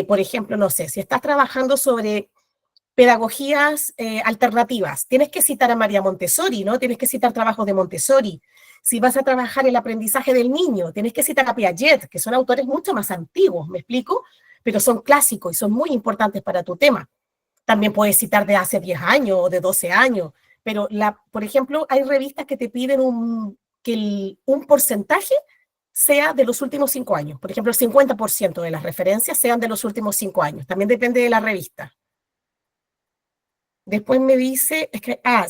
Por ejemplo, no sé, si estás trabajando sobre pedagogías alternativas, tienes que citar a María Montessori, ¿no? Tienes que citar trabajos de Montessori. Si vas a trabajar el aprendizaje del niño, tienes que citar a Piaget, que son autores mucho más antiguos, ¿me explico? Pero son clásicos y son muy importantes para tu tema. También puedes citar de hace 10 años o de 12 años, pero, por ejemplo, hay revistas que te piden que un porcentaje sea de los últimos 5 años. Por ejemplo, el 50% de las referencias sean de los últimos 5 años. También depende de la revista. Después me dice,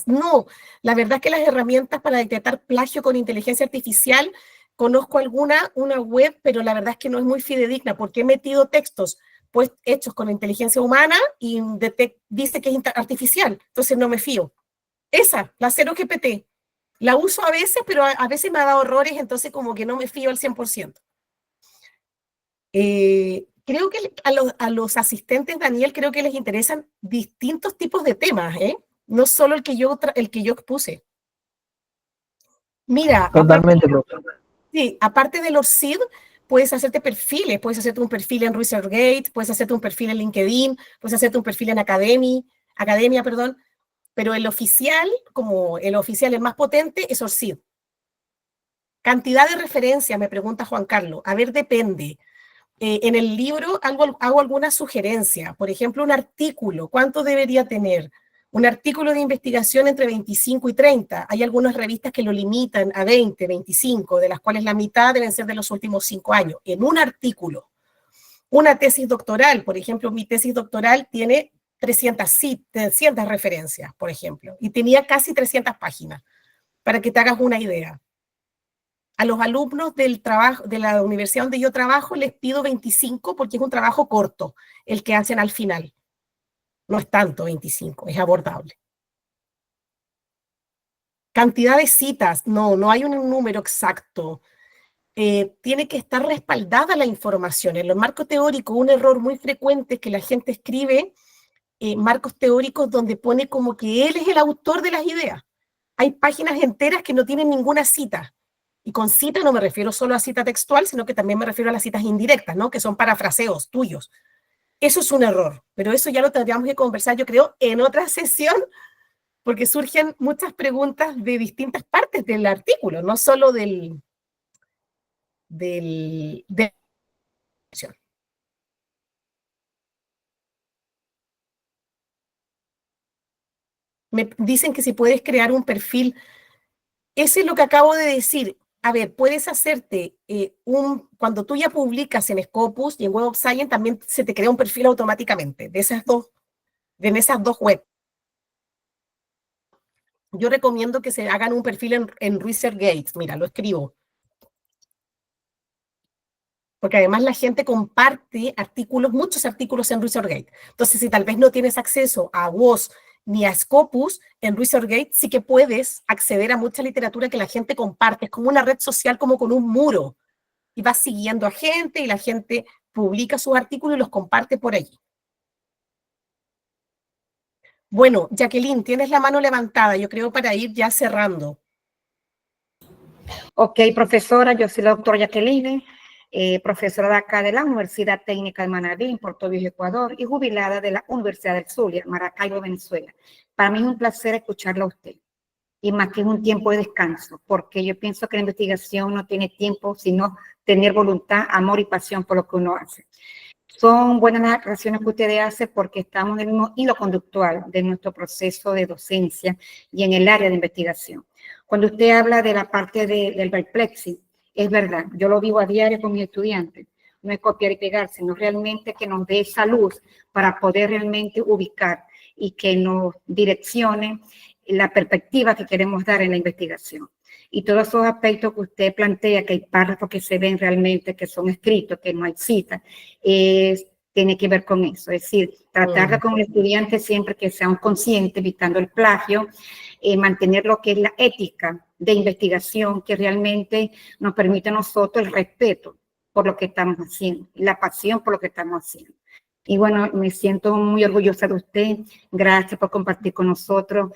no, la verdad es que las herramientas para detectar plagio con inteligencia artificial, conozco una web, pero la verdad es que no es muy fidedigna, porque he metido textos pues hechos con inteligencia humana y dice que es artificial, entonces no me fío. Esa, la 0GPT, la uso a veces, pero a veces me ha dado errores, entonces como que no me fío al 100%. Creo que a los asistentes, Daniel, creo que les interesan distintos tipos de temas, ¿eh? No solo el que yo expuse. Mira, Totalmente, aparte de los CID, puedes hacerte perfiles, puedes hacerte un perfil en ResearchGate, puedes hacerte un perfil en LinkedIn, puedes hacerte un perfil en Academia, perdón, pero el oficial, el más potente, es ORCID. Cantidad de referencias, me pregunta Juan Carlos. A ver, depende. En el libro hago alguna sugerencia. Por ejemplo, un artículo, ¿cuánto debería tener? Un artículo de investigación entre 25 y 30. Hay algunas revistas que lo limitan a 20, 25, de las cuales la mitad deben ser de los últimos 5 años. En un artículo. Una tesis doctoral, por ejemplo, mi tesis doctoral tiene 300 referencias, por ejemplo, y tenía casi 300 páginas, para que te hagas una idea. A los alumnos del trabajo, de la universidad donde yo trabajo, les pido 25 porque es un trabajo corto, el que hacen al final. No es tanto 25, es abordable. Cantidad de citas, no hay un número exacto. Tiene que estar respaldada la información. En los marcos teóricos, un error muy frecuente es que la gente escribe marcos teóricos donde pone como que él es el autor de las ideas. Hay páginas enteras que no tienen ninguna cita. Y con cita no me refiero solo a cita textual, sino que también me refiero a las citas indirectas, ¿no? Que son parafraseos tuyos. Eso es un error, pero eso ya lo tendríamos que conversar, yo creo, en otra sesión, porque surgen muchas preguntas de distintas partes del artículo, no solo de me dicen que si puedes crear un perfil. Eso es lo que acabo de decir. A ver, puedes hacerte cuando tú ya publicas en Scopus y en Web of Science, también se te crea un perfil automáticamente de esas dos webs. Yo recomiendo que se hagan un perfil en ResearchGate. Mira, lo escribo. Porque además la gente comparte artículos, muchos artículos en ResearchGate. Entonces, si tal vez no tienes acceso a WOS ni a Scopus, en ResearchGate sí que puedes acceder a mucha literatura que la gente comparte. Es como una red social, como con un muro. Y vas siguiendo a gente y la gente publica sus artículos y los comparte por allí. Bueno, Jacqueline, tienes la mano levantada, yo creo, para ir ya cerrando. Ok, profesora, yo soy la doctora Jacqueline, profesora de acá de la Universidad Técnica de Manabí, en Puerto Viejo, Ecuador, y jubilada de la Universidad del Zulia, Maracaibo, Venezuela. Para mí es un placer escucharla a usted, y más que un tiempo de descanso, porque yo pienso que la investigación no tiene tiempo, sino tener voluntad, amor y pasión por lo que uno hace. Son buenas las aclaraciones que ustedes hacen porque estamos en el mismo hilo conductual de nuestro proceso de docencia y en el área de investigación. Cuando usted habla de la parte del perplexing, es verdad, yo lo vivo a diario con mis estudiantes. No es copiar y pegar, sino realmente que nos dé esa luz para poder realmente ubicar y que nos direccione la perspectiva que queremos dar en la investigación. Y todos esos aspectos que usted plantea, que hay párrafos que se ven realmente, que son escritos, que no hay citas, tiene que ver con eso. Es decir, tratar con el estudiante siempre que sea un consciente, evitando el plagio, mantener lo que es la ética de investigación, que realmente nos permite a nosotros el respeto por lo que estamos haciendo, la pasión por lo que estamos haciendo. Y bueno, me siento muy orgullosa de usted. Gracias por compartir con nosotros,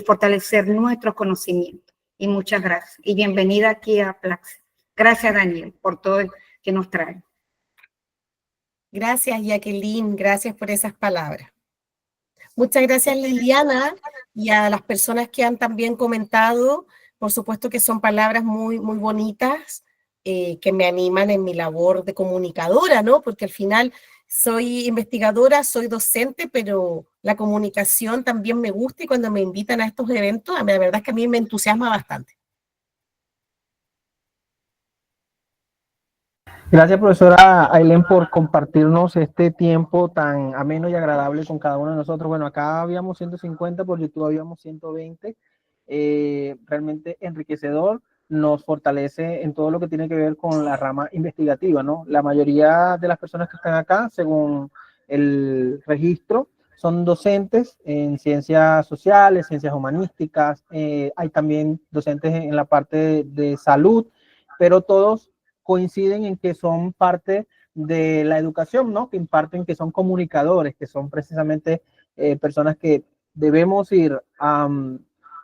fortalecer nuestros conocimientos. Y muchas gracias. Y bienvenida aquí a Plaxi. Gracias, Daniel, por todo que nos trae. Gracias, Jacqueline. Gracias por esas palabras. Muchas gracias, Liliana, y a las personas que han también comentado. Por supuesto que son palabras muy, muy bonitas, que me animan en mi labor de comunicadora, ¿no? Porque al final soy investigadora, soy docente, pero la comunicación también me gusta y cuando me invitan a estos eventos, la verdad es que a mí me entusiasma bastante. Gracias, profesora Ailén, por compartirnos este tiempo tan ameno y agradable con cada uno de nosotros. Bueno, acá habíamos 150, por YouTube habíamos 120. Realmente enriquecedor, nos fortalece en todo lo que tiene que ver con la rama investigativa, ¿no? La mayoría de las personas que están acá, según el registro, son docentes en ciencias sociales, ciencias humanísticas, hay también docentes en la parte de salud, pero todos coinciden en que son parte de la educación, ¿no? Que imparten, que son comunicadores, que son precisamente personas que debemos ir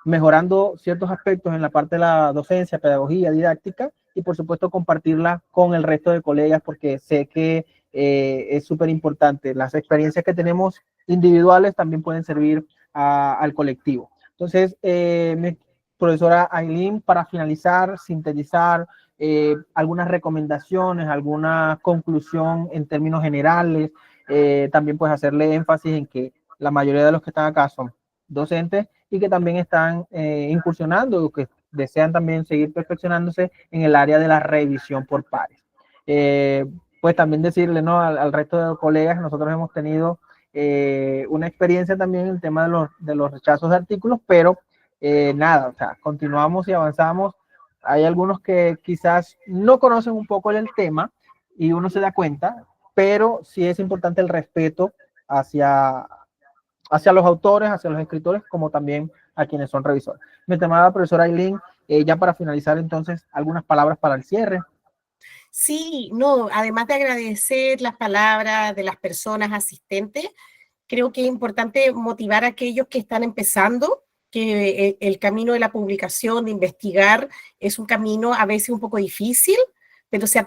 mejorando ciertos aspectos en la parte de la docencia, pedagogía, didáctica, y por supuesto compartirla con el resto de colegas, porque sé que es súper importante. Las experiencias que tenemos individuales también pueden servir al colectivo. Entonces, profesora Ailén, para finalizar, sintetizar, algunas recomendaciones, alguna conclusión en términos generales, también pues hacerle énfasis en que la mayoría de los que están acá son docentes y que también están incursionando o que desean también seguir perfeccionándose en el área de la revisión por pares. Pues también decirle, ¿no? al resto de los colegas, nosotros hemos tenido una experiencia también en el tema de los rechazos de artículos, pero nada, o sea, continuamos y avanzamos. Hay algunos que quizás no conocen un poco el tema y uno se da cuenta, pero sí es importante el respeto hacia los autores, hacia los escritores, como también a quienes son revisores. Mi estimada profesora Ailén, ya para finalizar entonces, algunas palabras para el cierre. Sí, no, además de agradecer las palabras de las personas asistentes, creo que es importante motivar a aquellos que están empezando, que el camino de la publicación, de investigar, es un camino a veces un poco difícil, pero si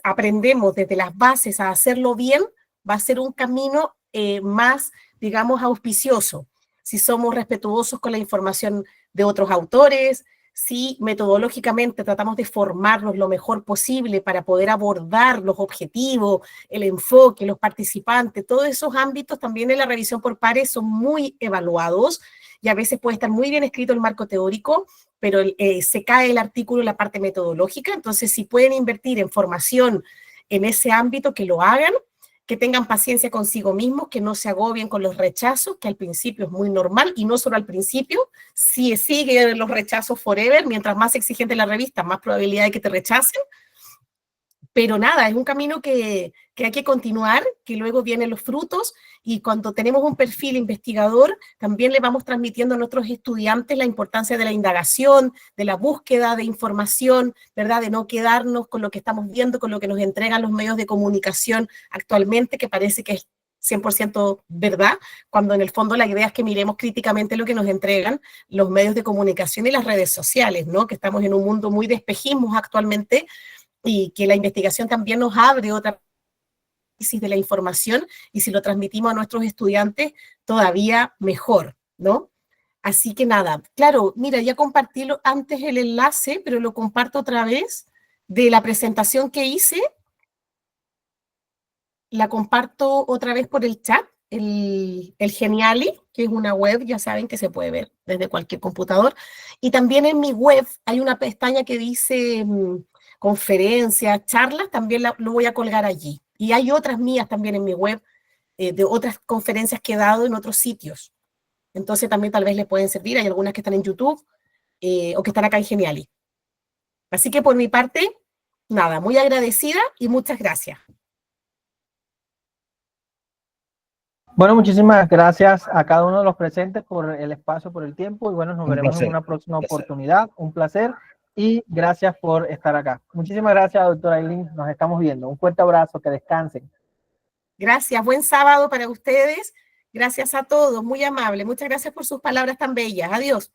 aprendemos desde las bases a hacerlo bien, va a ser un camino más, digamos, auspicioso. Si somos respetuosos con la información de otros autores, si metodológicamente tratamos de formarnos lo mejor posible para poder abordar los objetivos, el enfoque, los participantes, todos esos ámbitos también en la revisión por pares son muy evaluados y a veces puede estar muy bien escrito el marco teórico, pero se cae el artículo en la parte metodológica. Entonces, si pueden invertir en formación en ese ámbito, que lo hagan, que tengan paciencia consigo mismos, que no se agobien con los rechazos, que al principio es muy normal, y no solo al principio, si siguen los rechazos forever, mientras más exigente la revista, más probabilidad de que te rechacen. Pero nada, es un camino que hay que continuar, que luego vienen los frutos, y cuando tenemos un perfil investigador, también le vamos transmitiendo a nuestros estudiantes la importancia de la indagación, de la búsqueda de información, ¿verdad? De no quedarnos con lo que estamos viendo, con lo que nos entregan los medios de comunicación actualmente, que parece que es 100% verdad, cuando en el fondo la idea es que miremos críticamente lo que nos entregan los medios de comunicación y las redes sociales, ¿no? Que estamos en un mundo muy de espejismos actualmente y que la investigación también nos abre otra análisis de la información y si lo transmitimos a nuestros estudiantes, todavía mejor, ¿no? Así que nada, claro, mira, ya compartí antes el enlace, pero lo comparto otra vez de la presentación que hice. La comparto otra vez por el chat, el Geniali, que es una web, ya saben que se puede ver desde cualquier computador. Y también en mi web hay una pestaña que dice conferencias, charlas, también lo voy a colgar allí. Y hay otras mías también en mi web, de otras conferencias que he dado en otros sitios. Entonces también tal vez les pueden servir, hay algunas que están en YouTube o que están acá en Geniali. Así que por mi parte, nada, muy agradecida y muchas gracias. Bueno, muchísimas gracias a cada uno de los presentes por el espacio, por el tiempo, y bueno, nos veremos en una próxima oportunidad. Un placer y gracias por estar acá. Muchísimas gracias, doctora Aylin. Nos estamos viendo. Un fuerte abrazo, que descansen. Gracias, buen sábado para ustedes. Gracias a todos, muy amable. Muchas gracias por sus palabras tan bellas. Adiós.